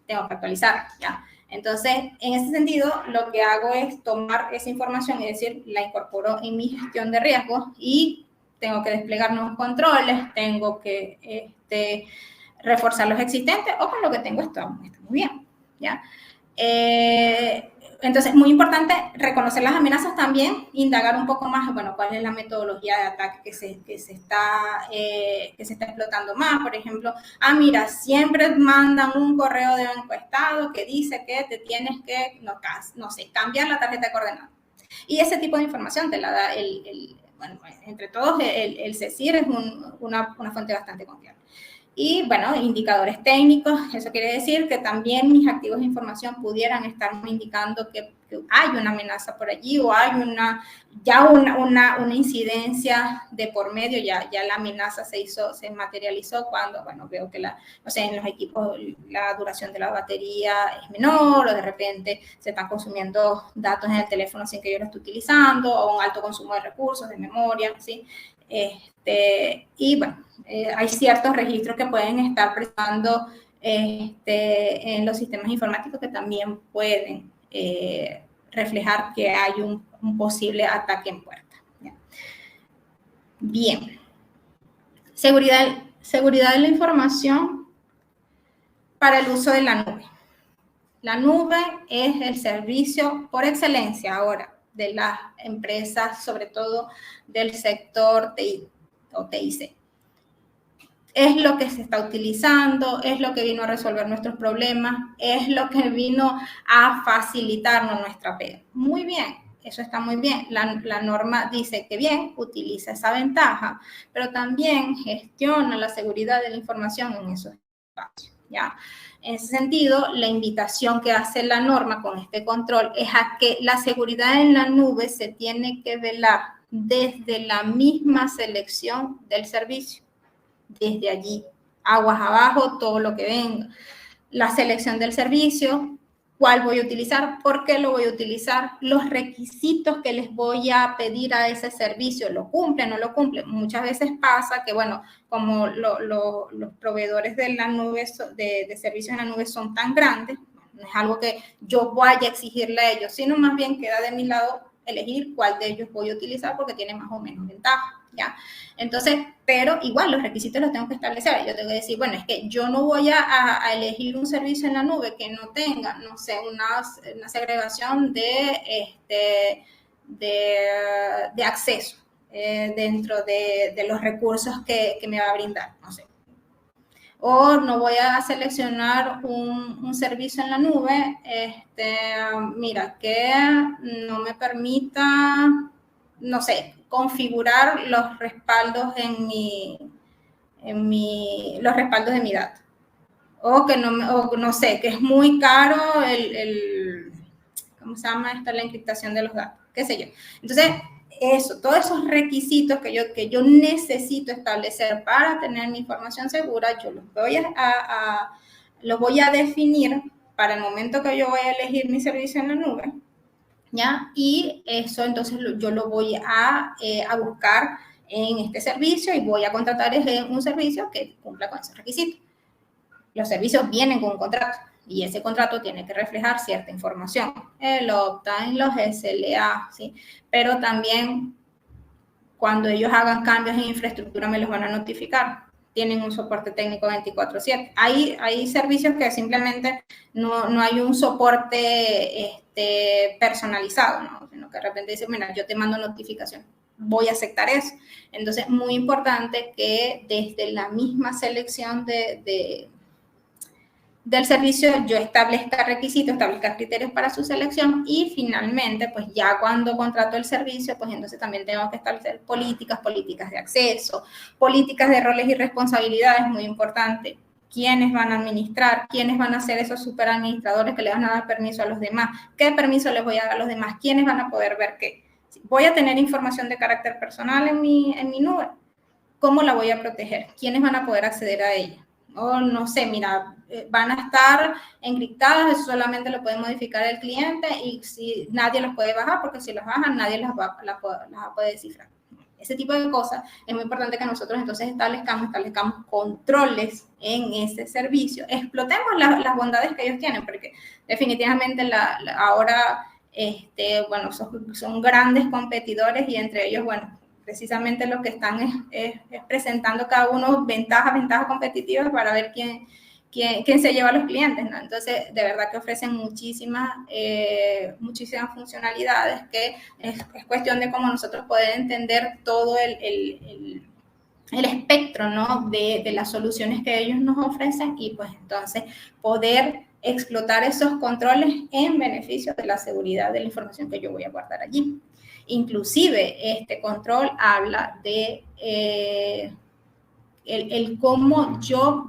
[SPEAKER 2] tengo que actualizar, ¿ya? Entonces, en ese sentido, lo que hago es tomar esa información y decir, la incorporo en mi gestión de riesgos y tengo que desplegar nuevos controles, tengo que reforzar los existentes o con lo que tengo está muy bien, ¿ya? Entonces, muy importante reconocer las amenazas también, indagar un poco más, bueno, cuál es la metodología de ataque que se está explotando más. Por ejemplo, mira, siempre mandan un correo de encuestado que dice que te tienes que, no sé, cambiar la tarjeta de coordenadas. Y ese tipo de información te la da bueno, entre todos, el CECIR es una fuente bastante confiable. Y, bueno, indicadores técnicos, eso quiere decir que también mis activos de información pudieran estar indicando que hay una amenaza por allí o hay una incidencia de por medio, ya la amenaza se materializó cuando, bueno, veo que no sé, en los equipos la duración de la batería es menor o de repente se están consumiendo datos en el teléfono sin que yo lo esté utilizando o un alto consumo de recursos, de memoria, ¿sí? Y bueno, hay ciertos registros que pueden estar prestando en los sistemas informáticos que también pueden reflejar que hay un posible ataque en puerta. ¿Ya? Bien. Seguridad de la información para el uso de la nube. La nube es el servicio por excelencia ahora de las empresas, sobre todo del sector TI o TIC. Es lo que se está utilizando, es lo que vino a resolver nuestros problemas, es lo que vino a facilitarnos nuestra pega. Muy bien, eso está muy bien. La norma dice que bien, utiliza esa ventaja, pero también gestiona la seguridad de la información en esos espacios, ¿ya? En ese sentido, la invitación que hace la norma con este control es a que la seguridad en la nube se tiene que velar desde la misma selección del servicio. Desde allí, aguas abajo, todo lo que venga. La selección del servicio, cuál voy a utilizar, por qué lo voy a utilizar, los requisitos que les voy a pedir a ese servicio, ¿lo cumplen o no lo cumplen? Muchas veces pasa que, bueno, como los proveedores de la nube, de servicios en la nube son tan grandes, no es algo que yo vaya a exigirle a ellos, sino más bien queda de mi lado elegir cuál de ellos voy a utilizar porque tiene más o menos ventaja. ¿Ya? Entonces, pero igual los requisitos los tengo que establecer. Yo tengo que decir, bueno, es que yo no voy a elegir un servicio en la nube que no tenga, no sé, una segregación de acceso dentro de los recursos que me va a brindar, no sé. O no voy a seleccionar un servicio en la nube, mira, que no me permita, no sé, configurar los respaldos los respaldos de mi data. O que no sé, que es muy caro ¿cómo se llama esto? La encriptación de los datos, qué sé yo. Entonces, todos esos requisitos que yo necesito establecer para tener mi información segura, yo los voy a definir para el momento que yo voy a elegir mi servicio en la nube, ¿ya? Y eso entonces yo lo voy a buscar en este servicio y voy a contratar un servicio que cumpla con esos requisitos. Los servicios vienen con un contrato y ese contrato tiene que reflejar cierta información, el opt-in, los SLA, ¿sí? Pero también cuando ellos hagan cambios en infraestructura me los van a notificar. Tienen un soporte técnico 24/7. Hay servicios que simplemente no hay un soporte personalizado, ¿no? Sino que de repente dicen, mira, yo te mando notificación, voy a aceptar eso. Entonces, muy importante que desde la misma selección del servicio yo establezca requisitos, establezca criterios para su selección y finalmente, pues ya cuando contrato el servicio, pues entonces también tengo que establecer políticas de acceso, políticas de roles y responsabilidades, muy importante. ¿Quiénes van a administrar? ¿Quiénes van a ser esos superadministradores que le van a dar permiso a los demás? ¿Qué permiso les voy a dar a los demás? ¿Quiénes van a poder ver qué? ¿Voy a tener información de carácter personal en mi nube? ¿Cómo la voy a proteger? ¿Quiénes van a poder acceder a ella? O no sé, mira, van a estar encriptadas, eso solamente lo puede modificar el cliente y si nadie los puede bajar, porque si los bajan nadie las va a poder descifrar. Ese tipo de cosas es muy importante que nosotros entonces establezcamos controles en ese servicio, explotemos las bondades que ellos tienen, porque definitivamente ahora, bueno, son grandes competidores y entre ellos, bueno, precisamente lo que están es presentando cada uno ventajas competitivas para ver quién se lleva a los clientes, ¿no? Entonces, de verdad que ofrecen muchísimas funcionalidades que es cuestión de cómo nosotros poder entender todo el espectro, ¿no? de las soluciones que ellos nos ofrecen y pues entonces poder explotar esos controles en beneficio de la seguridad de la información que yo voy a guardar allí. Inclusive, este control habla de el cómo yo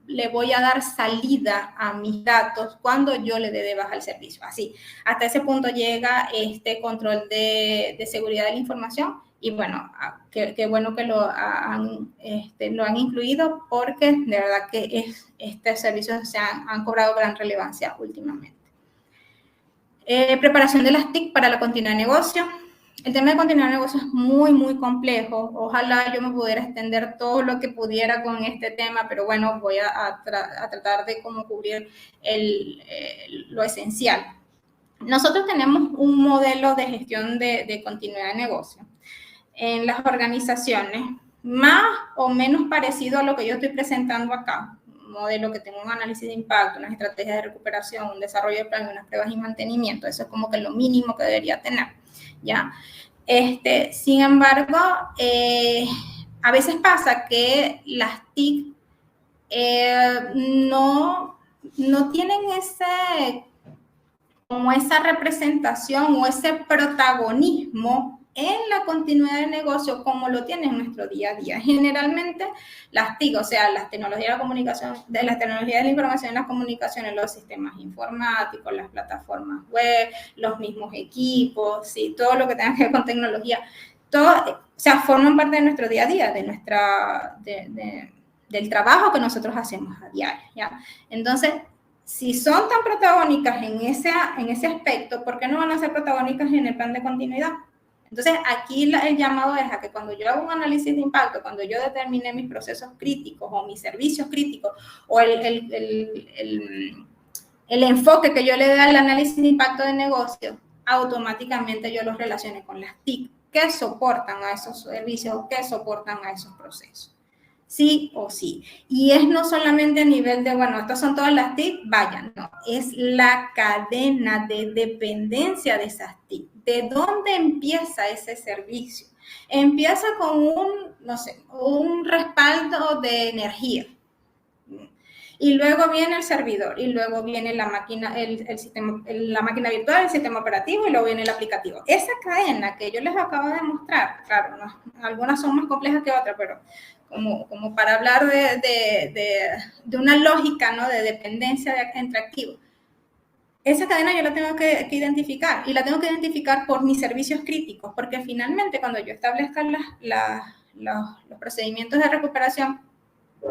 [SPEAKER 2] le voy a dar salida a mis datos cuando yo le dé de baja el servicio. Así, hasta ese punto llega este control de seguridad de la información y bueno, qué bueno que lo han incluido porque de verdad que estos servicios han cobrado gran relevancia últimamente. Preparación de las TIC para la continuidad de negocio. El tema de continuidad de negocio es muy, muy complejo. Ojalá yo me pudiera extender todo lo que pudiera con este tema, pero bueno, voy a tratar de cómo cubrir lo esencial. Nosotros tenemos un modelo de gestión de continuidad de negocio en las organizaciones, más o menos parecido a lo que yo estoy presentando acá. Un modelo que tenga un análisis de impacto, unas estrategias de recuperación, un desarrollo de plan, unas pruebas y mantenimiento. Eso es como que lo mínimo que debería tener, ¿ya? Sin embargo, a veces pasa que las TIC no tienen esa representación o ese protagonismo en la continuidad de negocio como lo tiene en nuestro día a día. Generalmente las TIC, o sea, las tecnologías de la comunicación, de las tecnologías de la información y las comunicaciones, los sistemas informáticos, las plataformas web, los mismos equipos, ¿sí? Todo lo que tenga que ver con tecnología, todo, o sea, forman parte de nuestro día a día, del trabajo que nosotros hacemos a diario, ¿ya? Entonces, si son tan protagónicas en ese aspecto, ¿por qué no van a ser protagónicas en el plan de continuidad? Entonces, aquí el llamado es a que cuando yo hago un análisis de impacto, cuando yo determine mis procesos críticos o mis servicios críticos o el enfoque que yo le dé al análisis de impacto de negocio, automáticamente yo los relacione con las TIC que soportan a esos servicios, que soportan a esos procesos. Sí o sí. Y es no solamente a nivel de, bueno, estas son todas las TIC, vayan, no, es la cadena de dependencia de esas TIC. ¿De dónde empieza ese servicio? Empieza con un respaldo de energía. Y luego viene el servidor, y luego viene la máquina, la máquina virtual, el sistema operativo, y luego viene el aplicativo. Esa cadena que yo les acabo de mostrar, claro, algunas son más complejas que otras, pero como para hablar de una lógica, ¿no? De dependencia entre activos. Esa cadena yo la tengo que identificar, y la tengo que identificar por mis servicios críticos, porque finalmente cuando yo establezca los procedimientos de recuperación,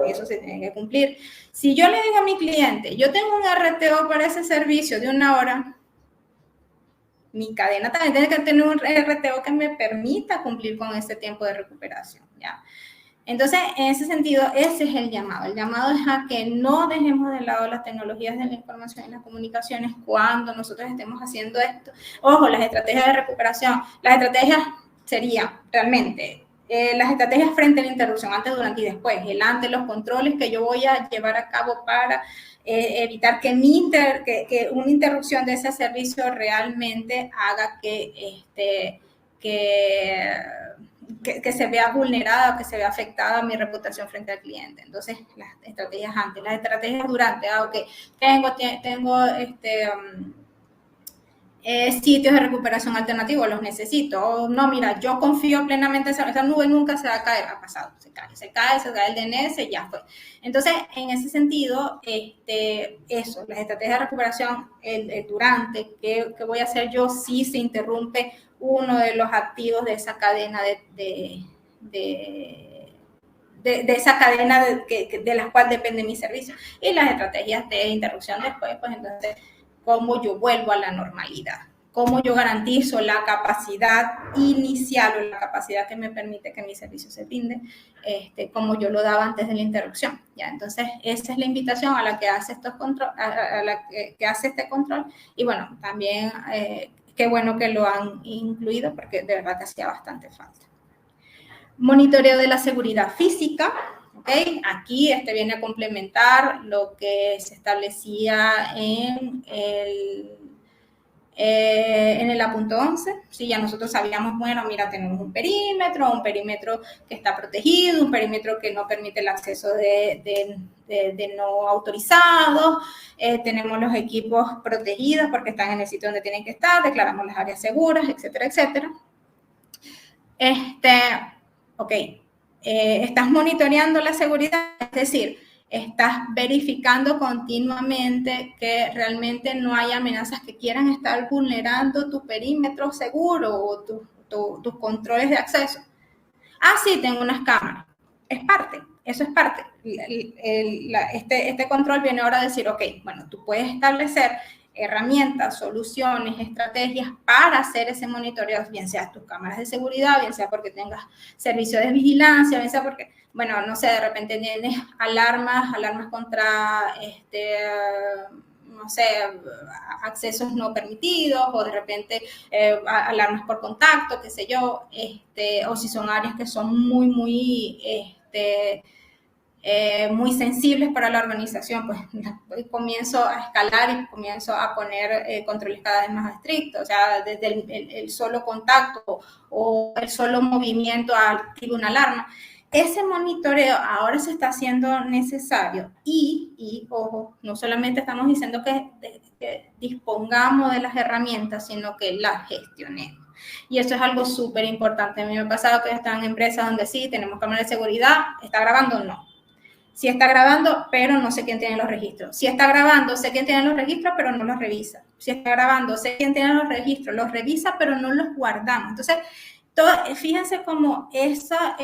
[SPEAKER 2] eso se tiene que cumplir. Si yo le digo a mi cliente, yo tengo un RTO para ese servicio de 1 hora, mi cadena también tiene que tener un RTO que me permita cumplir con ese tiempo de recuperación, ¿ya? Entonces, en ese sentido, ese es el llamado. El llamado es a que no dejemos de lado las tecnologías de la información y las comunicaciones cuando nosotros estemos haciendo esto. Ojo, las estrategias de recuperación, las estrategias serían realmente las estrategias frente a la interrupción, antes, durante y después, el antes, los controles que yo voy a llevar a cabo para evitar que una interrupción de ese servicio realmente haga que se vea vulnerada o que se vea afectada mi reputación frente al cliente. Entonces, las estrategias antes, las estrategias durante, aunque tengo sitios de recuperación alternativos, los necesito. No, mira, yo confío plenamente en esa nube, nunca se va a caer. Ha pasado, se cae el DNS, ya fue. Entonces, en ese sentido, eso, las estrategias de recuperación, el durante, ¿qué voy a hacer yo si se interrumpe uno de los activos de esa cadena de esa cadena de la cual depende mi servicio? Y las estrategias de interrupción después, pues entonces, cómo yo vuelvo a la normalidad, cómo yo garantizo la capacidad inicial o la capacidad que me permite que mi servicio se brinde, como yo lo daba antes de la interrupción, ¿ya? Entonces, esa es la invitación a la que hace que hace este control. Y bueno, también qué bueno que lo han incluido porque de verdad que hacía bastante falta. Monitoreo de la seguridad física. ¿ok? Aquí viene a complementar lo que se establecía en el apunto 11, ¿sí? Ya nosotros sabíamos, bueno, mira, tenemos un perímetro que está protegido, un perímetro que no permite el acceso de no autorizados, tenemos los equipos protegidos porque están en el sitio donde tienen que estar, declaramos las áreas seguras, etcétera, etcétera. Ok, estás monitoreando la seguridad, es decir, estás verificando continuamente que realmente no hay amenazas que quieran estar vulnerando tu perímetro seguro o tus controles de acceso. Ah, sí, tengo unas cámaras. Eso es parte. Este control viene ahora a decir, ok, bueno, tú puedes establecer herramientas, soluciones, estrategias para hacer ese monitoreo, bien sea tus cámaras de seguridad, bien sea porque tengas servicio de vigilancia, bien sea porque, bueno, no sé, de repente tienes alarmas contra, no sé, accesos no permitidos o de repente alarmas por contacto, qué sé yo, o si son áreas que son muy sensibles para la organización, pues comienzo a escalar y comienzo a poner controles cada vez más estrictos, o sea, desde el solo contacto o el solo movimiento activa una alarma. Ese monitoreo ahora se está haciendo necesario y ojo, no solamente estamos diciendo que dispongamos de las herramientas, sino que las gestionemos. Y eso es algo súper importante. A mí me ha pasado que están en empresas donde sí, tenemos cámara de seguridad, ¿está grabando? No. Si está grabando, pero no sé quién tiene los registros. Si está grabando, sé quién tiene los registros, pero no los revisa. Si está grabando, sé quién tiene los registros, los revisa, pero no los guardamos. Entonces, fíjense cómo esa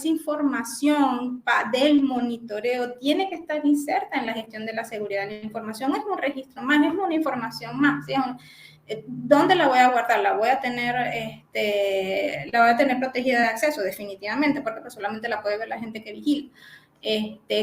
[SPEAKER 2] información del monitoreo tiene que estar inserta en la gestión de la seguridad. La información es un registro más, es una información más. ¿Sí? ¿Dónde la voy a guardar? La voy a tener protegida de acceso, definitivamente, porque pues solamente la puede ver la gente que vigila.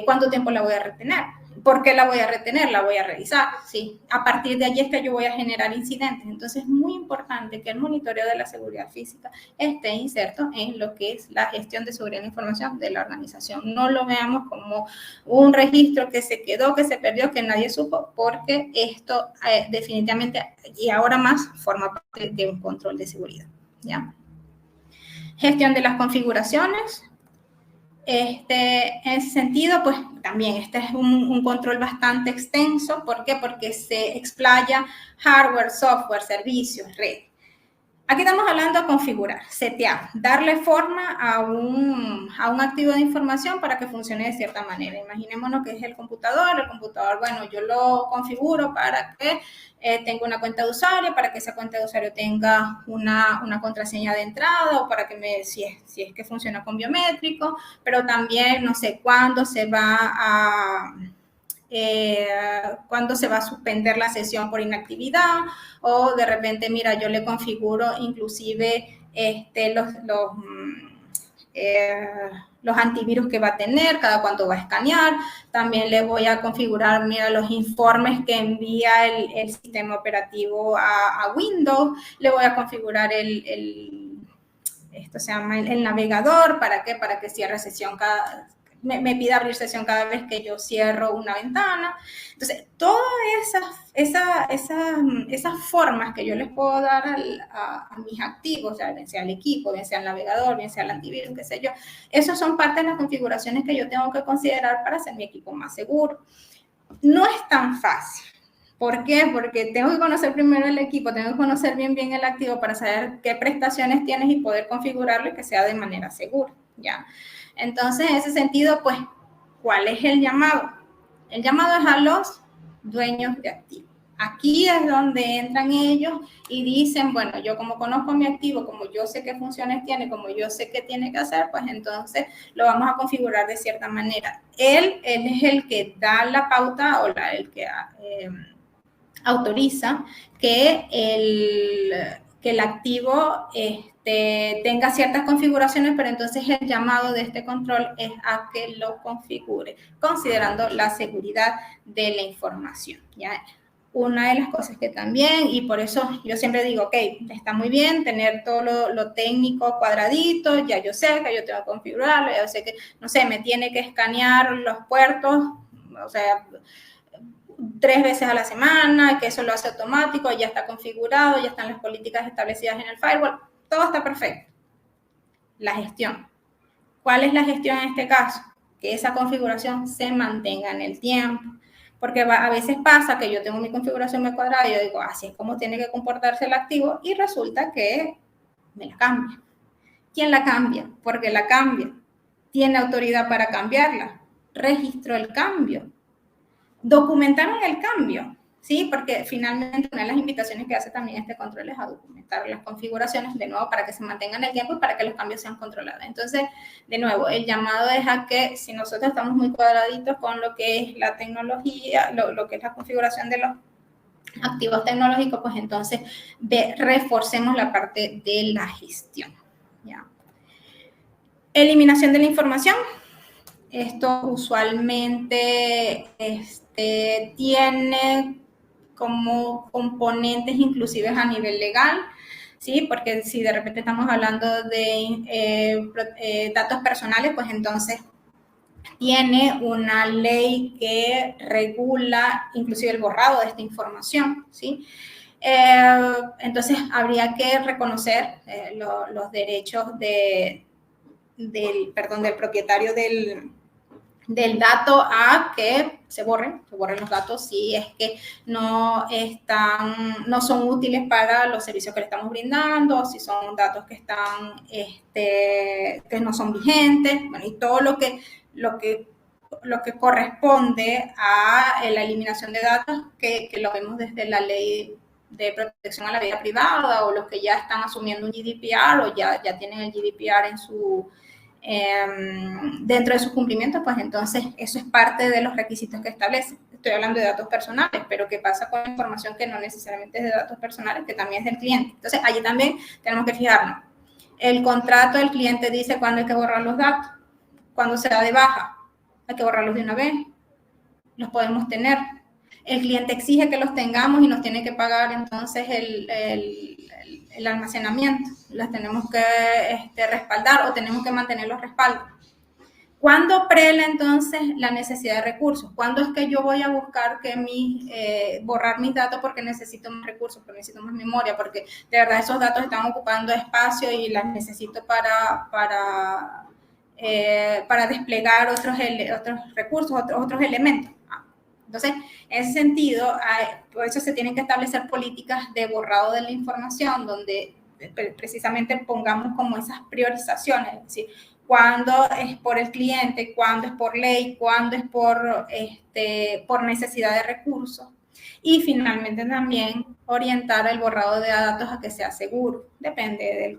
[SPEAKER 2] ¿Cuánto tiempo la voy a retener? ¿Por qué la voy a retener? La voy a revisar, ¿sí? A partir de allí es que yo voy a generar incidentes. Entonces es muy importante que el monitoreo de la seguridad física esté inserto en lo que es la gestión de seguridad de la información de la organización. No lo veamos como un registro que se quedó, que se perdió, que nadie supo, porque esto definitivamente y ahora más forma parte de un control de seguridad, ¿ya? Gestión de las configuraciones. En ese sentido, pues también este es un control bastante extenso. ¿Por qué? Porque se explaya hardware, software, servicios, red. Aquí estamos hablando de configurar, setear, darle forma a un activo de información para que funcione de cierta manera. Imaginémonos que es el computador, bueno, yo lo configuro para que tenga una cuenta de usuario, para que esa cuenta de usuario tenga una contraseña de entrada o para que si es que funciona con biométrico, pero también no sé cuándo se va cuándo se va a suspender la sesión por inactividad o de repente, mira, yo le configuro inclusive los antivirus que va a tener, cada cuánto va a escanear. También le voy a configurar, mira, los informes que envía el sistema operativo a Windows. Le voy a configurar esto se llama el navegador. ¿Para qué? Para que cierre sesión me pide abrir sesión cada vez que yo cierro una ventana. Entonces, todas esas formas que yo les puedo dar a mis activos, o sea, bien sea el equipo, bien sea el navegador, bien sea el antivirus, qué sé yo, esos son parte de las configuraciones que yo tengo que considerar para hacer mi equipo más seguro. No es tan fácil. ¿Por qué? Porque tengo que conocer primero el equipo, tengo que conocer bien el activo para saber qué prestaciones tienes y poder configurarlo y que sea de manera segura, ¿ya? Entonces, en ese sentido, pues, ¿cuál es el llamado? El llamado es a los dueños de activos. Aquí es donde entran ellos y dicen, bueno, yo como conozco mi activo, como yo sé qué funciones tiene, como yo sé qué tiene que hacer, pues entonces lo vamos a configurar de cierta manera. Él es el que da la pauta o el que autoriza que el activo tenga ciertas configuraciones, pero entonces el llamado de este control es a que lo configure, considerando la seguridad de la información, ¿ya? una de las cosas que también, y por eso yo siempre digo, ok, está muy bien tener todo lo técnico cuadradito, ya yo sé que yo tengo que configurarlo, ya yo sé que, no sé, me tiene que escanear los puertos, o sea, 3 veces a la semana, que eso lo hace automático, ya está configurado, ya están las políticas establecidas en el firewall, todo está perfecto. La gestión. ¿Cuál es la gestión en este caso? Que esa configuración se mantenga en el tiempo. Porque a veces pasa que yo tengo mi configuración muy cuadrada y yo digo, así es como tiene que comportarse el activo, y resulta que me la cambia. ¿Quién la cambia? ¿Por qué la cambia? ¿Tiene autoridad para cambiarla? Registró el cambio. Documentaron el cambio, ¿sí? Porque finalmente una de las invitaciones que hace también este control es a documentar las configuraciones, de nuevo, para que se mantengan el tiempo y para que los cambios sean controlados. Entonces, de nuevo, el llamado es a que si nosotros estamos muy cuadraditos con lo que es la tecnología, lo que es la configuración de los activos tecnológicos, pues entonces reforcemos la parte de la gestión, ¿ya? Eliminación de la información. Esto usualmente tiene como componentes inclusive a nivel legal, ¿sí? Porque si de repente estamos hablando de datos personales, pues entonces tiene una ley que regula inclusive el borrado de esta información, ¿sí? Entonces habría que reconocer los derechos del propietario del dato a que se borren los datos si es que no son útiles para los servicios que le estamos brindando, si son datos que que no son vigentes, bueno, y todo lo que corresponde a la eliminación de datos que lo vemos desde la ley de protección a la vida privada, o los que ya están asumiendo un GDPR o ya tienen el GDPR en dentro de sus cumplimientos, pues entonces eso es parte de los requisitos que establece. Estoy hablando de datos personales, pero ¿qué pasa con la información que no necesariamente es de datos personales, que también es del cliente? Entonces, allí también tenemos que fijarnos. El contrato del cliente dice cuándo hay que borrar los datos, cuándo se da de baja, hay que borrarlos de una vez, los podemos tener. El cliente exige que los tengamos y nos tiene que pagar entonces el almacenamiento. Las tenemos que respaldar o tenemos que mantener los respaldos. ¿Cuándo prela entonces la necesidad de recursos? ¿Cuándo es que yo voy a buscar borrar mis datos porque necesito más recursos, porque necesito más memoria, porque de verdad esos datos están ocupando espacio y las necesito para desplegar otros recursos, otros elementos? Entonces, en ese sentido, por eso se tienen que establecer políticas de borrado de la información, donde precisamente pongamos como esas priorizaciones, es decir, cuándo es por el cliente, cuándo es por ley, cuándo es por necesidad de recursos. Y finalmente también orientar el borrado de datos a que sea seguro, depende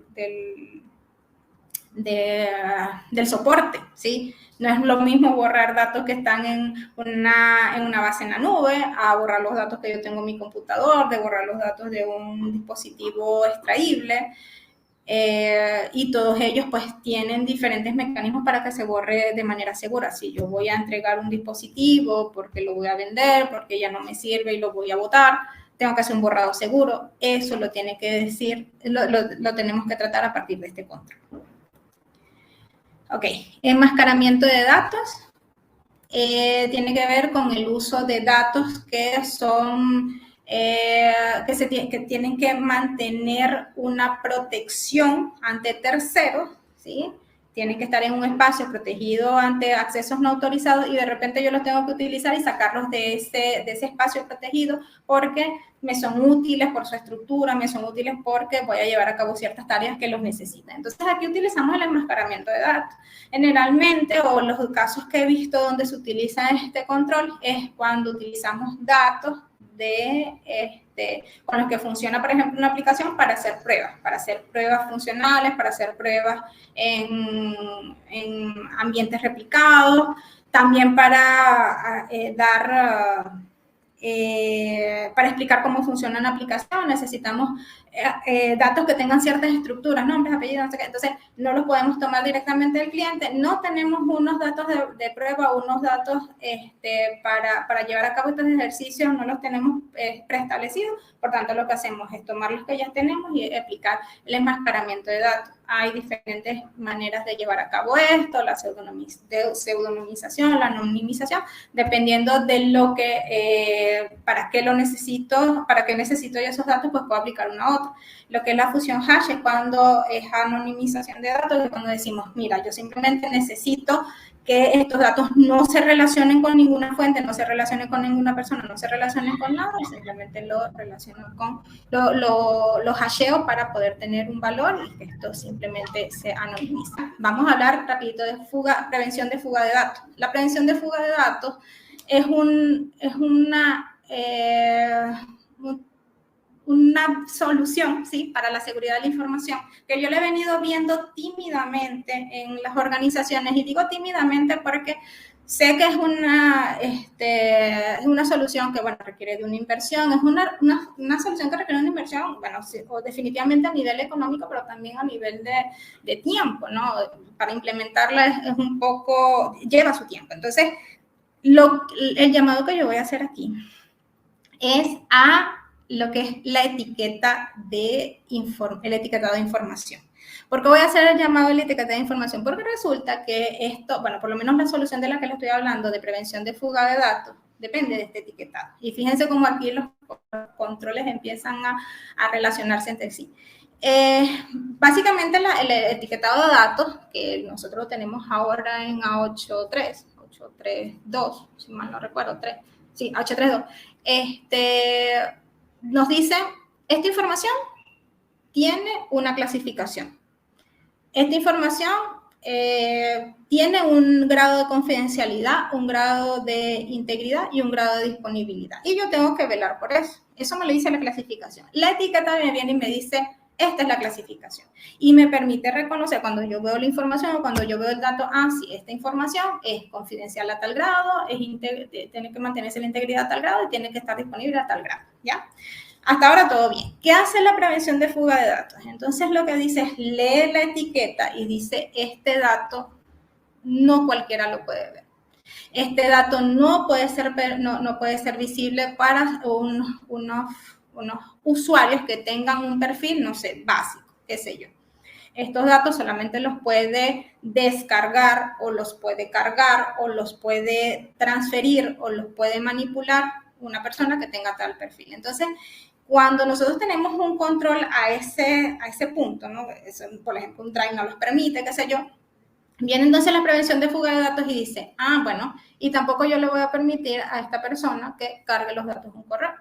[SPEAKER 2] del soporte, ¿sí? No es lo mismo borrar datos que están en una base en la nube a borrar los datos que yo tengo en mi computador, de borrar los datos de un dispositivo extraíble. Y todos ellos pues tienen diferentes mecanismos para que se borre de manera segura. Si yo voy a entregar un dispositivo porque lo voy a vender, porque ya no me sirve y lo voy a botar, tengo que hacer un borrado seguro. Eso lo tiene que decir, lo tenemos que tratar a partir de este control. Ok, enmascaramiento de datos tiene que ver con el uso de datos que son que tienen que mantener una protección ante terceros, ¿sí? Tienen que estar en un espacio protegido ante accesos no autorizados y de repente yo los tengo que utilizar y sacarlos de ese espacio protegido porque me son útiles por su estructura, me son útiles porque voy a llevar a cabo ciertas tareas que los necesitan. Entonces, aquí utilizamos el enmascaramiento de datos. Generalmente, o los casos que he visto donde se utiliza este control, es cuando utilizamos datos con los que funciona, por ejemplo, una aplicación para hacer pruebas funcionales, para hacer pruebas en ambientes replicados, también para para explicar cómo funciona una aplicación, necesitamos datos que tengan ciertas estructuras, nombres, apellidos, no sé qué. Entonces no los podemos tomar directamente del cliente, no tenemos unos datos de prueba, unos datos para llevar a cabo estos ejercicios, no los tenemos preestablecidos, por tanto lo que hacemos es tomar los que ya tenemos y aplicar el enmascaramiento de datos. Hay diferentes maneras de llevar a cabo esto, la pseudonimización, la anonimización, dependiendo de lo que, para qué lo necesito, para qué necesito yo esos datos, pues puedo aplicar una otra. Lo que es la fusión hash es cuando es anonimización de datos, es cuando decimos, mira, yo simplemente necesito que estos datos no se relacionen con ninguna fuente, no se relacionen con ninguna persona, no se relacionen con nada, simplemente lo relaciono con, lo hasheo para poder tener un valor y que esto simplemente se anonimiza. Vamos a hablar rapidito de prevención de fuga de datos. La prevención de fuga de datos es una solución, ¿sí?, para la seguridad de la información, que yo le he venido viendo tímidamente en las organizaciones, y digo tímidamente porque sé que es una solución que, bueno, requiere de una inversión, es una solución que requiere una inversión, bueno, sí, o definitivamente a nivel económico, pero también a nivel de tiempo, ¿no? Para implementarla es un poco, lleva su tiempo. Entonces, el llamado que yo voy a hacer aquí es a lo que es la etiqueta el etiquetado de información. ¿Por qué voy a hacer el llamado a la etiqueta de información? Porque resulta que esto, bueno, por lo menos la solución de la que le estoy hablando, de prevención de fuga de datos, depende de este etiquetado. Y fíjense cómo aquí los controles empiezan a relacionarse entre sí. Básicamente el etiquetado de datos, que nosotros tenemos ahora en A832, si mal no recuerdo, 3, sí, A832, nos dice, esta información tiene una clasificación. Esta información tiene un grado de confidencialidad, un grado de integridad y un grado de disponibilidad. Y yo tengo que velar por eso. Eso me lo dice la clasificación. La etiqueta me viene y me dice, esta es la clasificación. Y me permite reconocer cuando yo veo la información o cuando yo veo el dato, sí, esta información es confidencial a tal grado, tiene que mantenerse la integridad a tal grado y tiene que estar disponible a tal grado, ¿ya? Hasta ahora todo bien. ¿Qué hace la prevención de fuga de datos? Entonces lo que dice es, lee la etiqueta y dice, este dato no cualquiera lo puede ver. Este dato no puede ser visible para unos usuarios que tengan un perfil, no sé, básico, qué sé yo. Estos datos solamente los puede descargar o los puede cargar o los puede transferir o los puede manipular una persona que tenga tal perfil. Entonces, cuando nosotros tenemos un control a ese punto, ¿no? Eso, por ejemplo, un drive no los permite, qué sé yo, viene entonces la prevención de fuga de datos y dice, bueno, y tampoco yo le voy a permitir a esta persona que cargue los datos en un correo.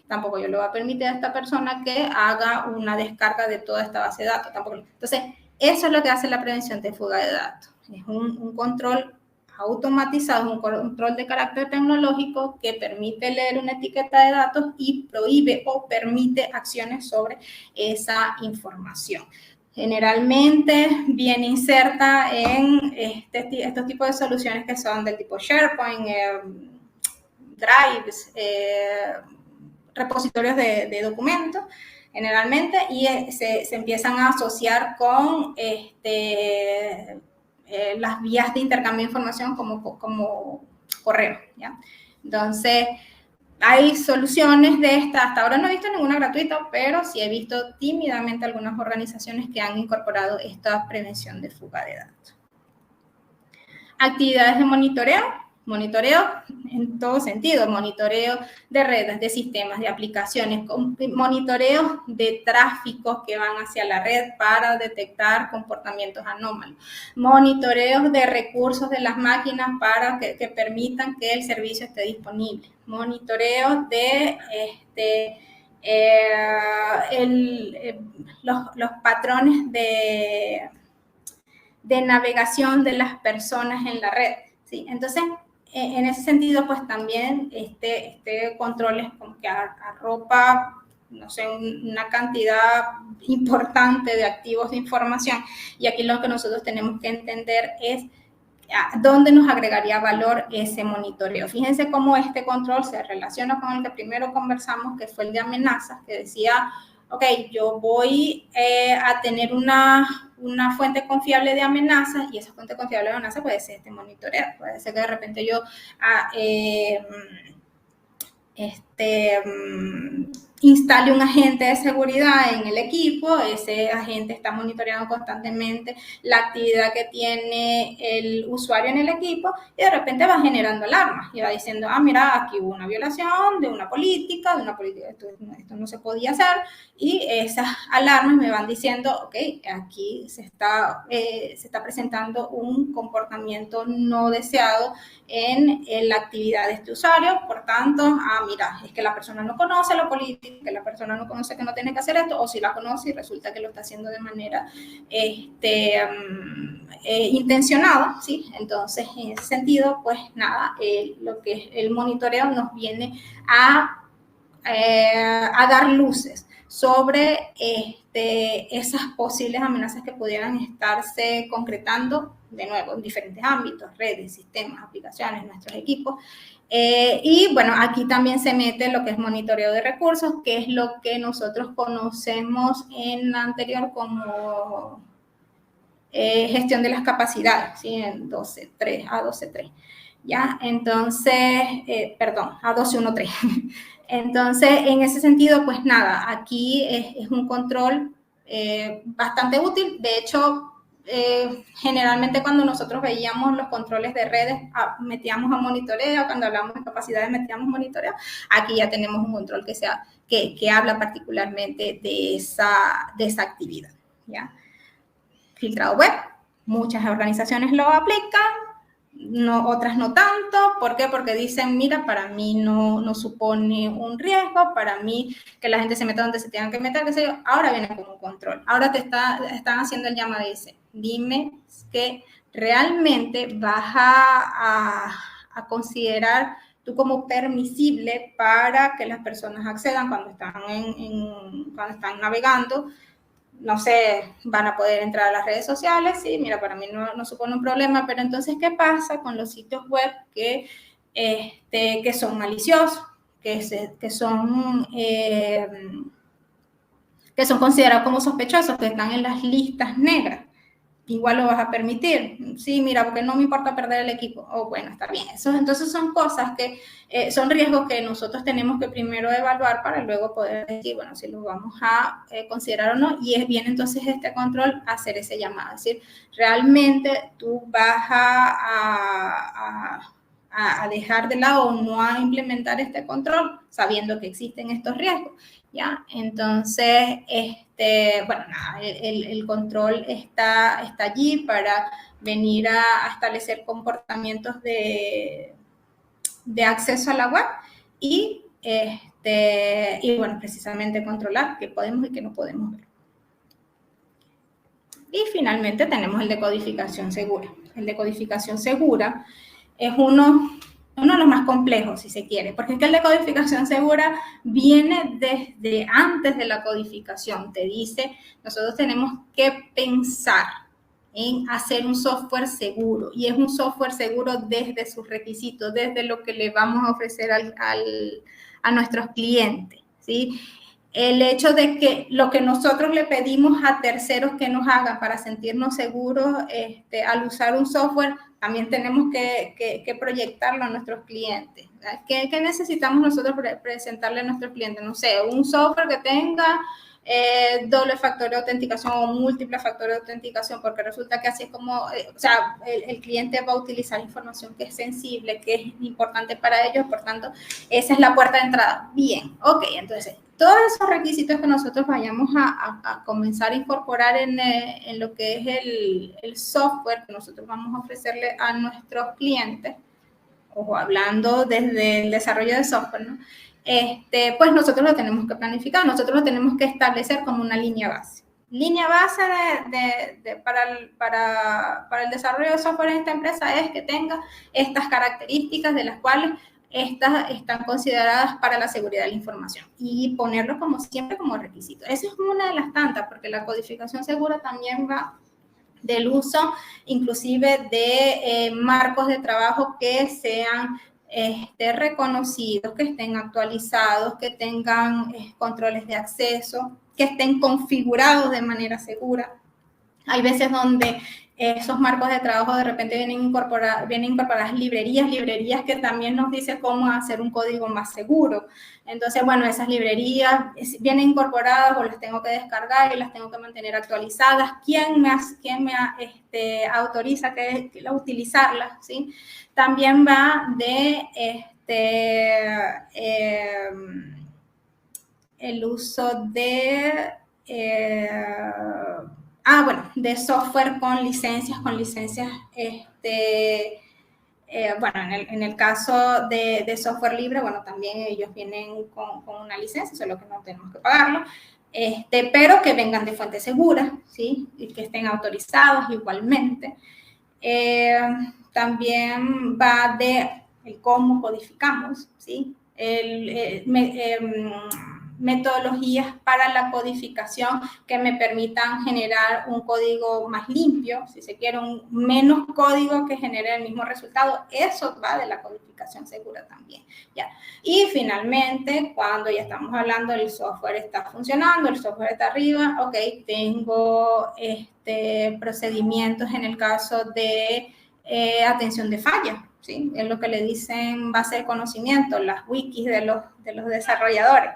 [SPEAKER 2] Tampoco yo le voy a permitir a esta persona que haga una descarga de toda esta base de datos. Tampoco. Entonces, eso es lo que hace la prevención de fuga de datos. Es un control automatizado, un control de carácter tecnológico que permite leer una etiqueta de datos y prohíbe o permite acciones sobre esa información. Generalmente viene inserta en estos tipos de soluciones que son del tipo SharePoint, Drives, repositorios de documentos, generalmente, y se empiezan a asociar con las vías de intercambio de información como correo, ¿ya? Entonces, hay soluciones de esta, hasta ahora no he visto ninguna gratuita, pero sí he visto tímidamente algunas organizaciones que han incorporado esta prevención de fuga de datos. Actividades de monitoreo en todo sentido, monitoreo de redes, de sistemas, de aplicaciones, monitoreo de tráficos que van hacia la red para detectar comportamientos anómalos, monitoreos de recursos de las máquinas para que permitan que el servicio esté disponible, monitoreos de los patrones de navegación de las personas en la red, ¿sí? Entonces, en ese sentido, pues también este control es como que arropa, no sé, una cantidad importante de activos de información, y aquí lo que nosotros tenemos que entender es dónde nos agregaría valor ese monitoreo. Fíjense cómo este control se relaciona con el que primero conversamos, que fue el de amenazas, que decía, ok, yo voy a tener una fuente confiable de amenazas, y esa fuente confiable de amenazas puede ser este monitoreo, puede ser que de repente yo instale un agente de seguridad en el equipo, ese agente está monitoreando constantemente la actividad que tiene el usuario en el equipo, y de repente va generando alarmas y va diciendo, mira, aquí hubo una violación de una política, esto no se podía hacer, y esas alarmas me van diciendo, ok, aquí se está presentando un comportamiento no deseado en la actividad de este usuario. Por tanto, mira, es que la persona no conoce la política, que la persona no conoce que no tiene que hacer esto, o si la conoce y resulta que lo está haciendo de manera intencionada, ¿sí? Entonces, en ese sentido, pues nada, lo que es el monitoreo nos viene a dar luces sobre esas posibles amenazas que pudieran estarse concretando, de nuevo, en diferentes ámbitos, redes, sistemas, aplicaciones, nuestros equipos. Y bueno, aquí también se mete lo que es monitoreo de recursos, que es lo que nosotros conocemos en la anterior como gestión de las capacidades, ¿sí? En 12.3, A12.3. ¿Ya? Entonces, perdón, A12.1.3. Entonces, en ese sentido, pues nada, aquí es un control bastante útil. De hecho, generalmente cuando nosotros veíamos los controles de redes, metíamos a monitoreo, cuando hablamos de capacidades metíamos monitoreo. Aquí ya tenemos un control que habla particularmente de esa actividad, ¿ya? Filtrado web, muchas organizaciones lo aplican, otras no tanto. ¿Por qué? Porque dicen, mira, para mí no supone un riesgo, para mí que la gente se meta donde se tengan que meter, qué sé yo. Ahora viene como un control. Ahora están haciendo el llamado y dice, dime que realmente vas a considerar tú como permisible para que las personas accedan cuando están navegando. No sé, van a poder entrar a las redes sociales, sí, mira, para mí no supone un problema, pero entonces, ¿qué pasa con los sitios web que son maliciosos, que son considerados como sospechosos, que están en las listas negras? Igual lo vas a permitir. Sí, mira, porque no me importa perder el equipo. Bueno, está bien. Entonces son cosas que son riesgos que nosotros tenemos que primero evaluar para luego poder decir, bueno, si lo vamos a considerar o no. Y es bien entonces este control hacer ese llamado. Es decir, realmente tú vas a dejar de lado o no a implementar este control sabiendo que existen estos riesgos. ¿Ya? Entonces, bueno, nada, el control está allí para venir a establecer comportamientos de acceso a la web y bueno, precisamente controlar qué podemos y qué no podemos ver. Y finalmente tenemos el de codificación segura. El de codificación segura es uno de los más complejos, si se quiere, porque es que el de codificación segura viene desde antes de la codificación. Te dice, nosotros tenemos que pensar en hacer un software seguro, y es un software seguro desde sus requisitos, desde lo que le vamos a ofrecer a nuestros clientes, ¿sí? El hecho de que lo que nosotros le pedimos a terceros que nos hagan para sentirnos seguros al usar un software, también tenemos que proyectarlo a nuestros clientes. ¿Qué necesitamos nosotros presentarle a nuestros clientes? No sé, un software que tenga doble factor de autenticación o múltiple factor de autenticación, porque resulta que así es como, o sea, el cliente va a utilizar información que es sensible, que es importante para ellos, por tanto, esa es la puerta de entrada. Bien, ok, entonces, todos esos requisitos que nosotros vayamos a comenzar a incorporar en lo que es el software que nosotros vamos a ofrecerle a nuestros clientes, ojo, hablando desde el desarrollo de software, ¿no? Pues nosotros lo tenemos que planificar, nosotros lo tenemos que establecer como una línea base. Línea base para el desarrollo de software en esta empresa es que tenga estas características de las cuales estas están consideradas para la seguridad de la información, y ponerlo como siempre como requisito. Esa es una de las tantas, porque la codificación segura también va del uso inclusive de marcos de trabajo que sean reconocidos, que estén actualizados, que tengan controles de acceso, que estén configurados de manera segura. Hay veces donde esos marcos de trabajo de repente vienen incorporadas librerías que también nos dicen cómo hacer un código más seguro. Entonces, bueno, esas librerías vienen incorporadas o las tengo que descargar y las tengo que mantener actualizadas. ¿Quién me autoriza que utilizarlas? ¿Sí? También va de el uso de de software con licencias, bueno, en el caso de software libre, bueno, también ellos vienen con una licencia, solo que no tenemos que pagarlo, pero que vengan de fuente segura, ¿sí? Y que estén autorizados igualmente. También va de el cómo codificamos, ¿sí? Metodologías para la codificación que me permitan generar un código más limpio, si se quiere, un menos código que genere el mismo resultado. Eso va de la codificación segura también, ¿ya? Y finalmente, cuando ya estamos hablando del software está funcionando, el software está arriba, ok, tengo procedimientos en el caso de atención de fallas, ¿sí? Es lo que le dicen base de conocimiento, las wikis de los desarrolladores.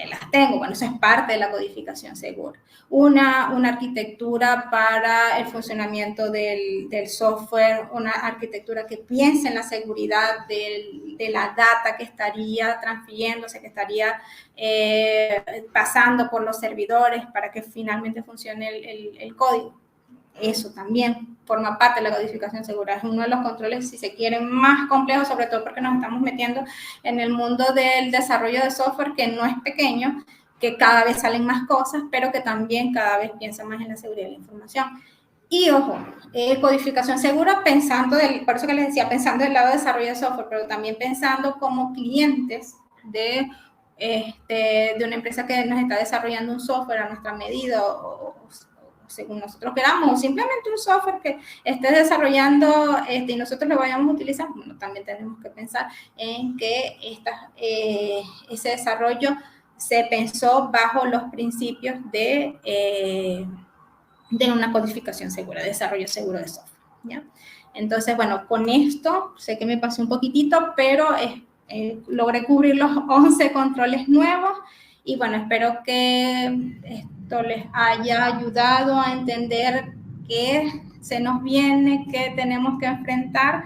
[SPEAKER 2] Las tengo, bueno, eso es parte de la codificación segura. Una arquitectura para el funcionamiento del software, una arquitectura que piense en la seguridad de la data que estaría transfiriéndose, que estaría pasando por los servidores para que finalmente funcione el código. Eso también forma parte de la codificación segura. Es uno de los controles, si se quiere, más complejos, sobre todo porque nos estamos metiendo en el mundo del desarrollo de software, que no es pequeño, que cada vez salen más cosas, pero que también cada vez piensa más en la seguridad de la información. Y ojo, codificación segura pensando, por eso que les decía, pensando del lado de desarrollo de software, pero también pensando como clientes de una empresa que nos está desarrollando un software a nuestra medida o según nosotros queramos, o simplemente un software que esté desarrollando y nosotros lo vayamos a utilizar. Bueno, también tenemos que pensar en que ese desarrollo se pensó bajo los principios de una codificación segura, de desarrollo seguro de software, ¿ya? Entonces, bueno, con esto, sé que me pasé un poquitito, pero logré cubrir los 11 controles nuevos y bueno, espero que esto les haya ayudado a entender qué se nos viene, qué tenemos que enfrentar.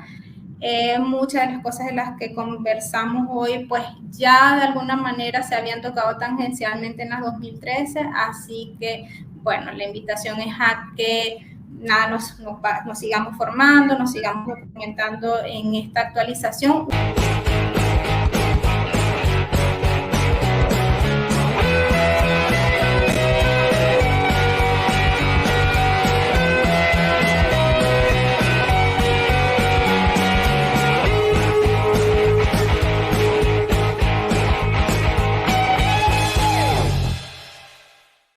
[SPEAKER 2] Muchas de las cosas de las que conversamos hoy, pues ya de alguna manera se habían tocado tangencialmente en las 2013, así que, bueno, la invitación es a que nada, nos sigamos formando, nos sigamos documentando en esta actualización.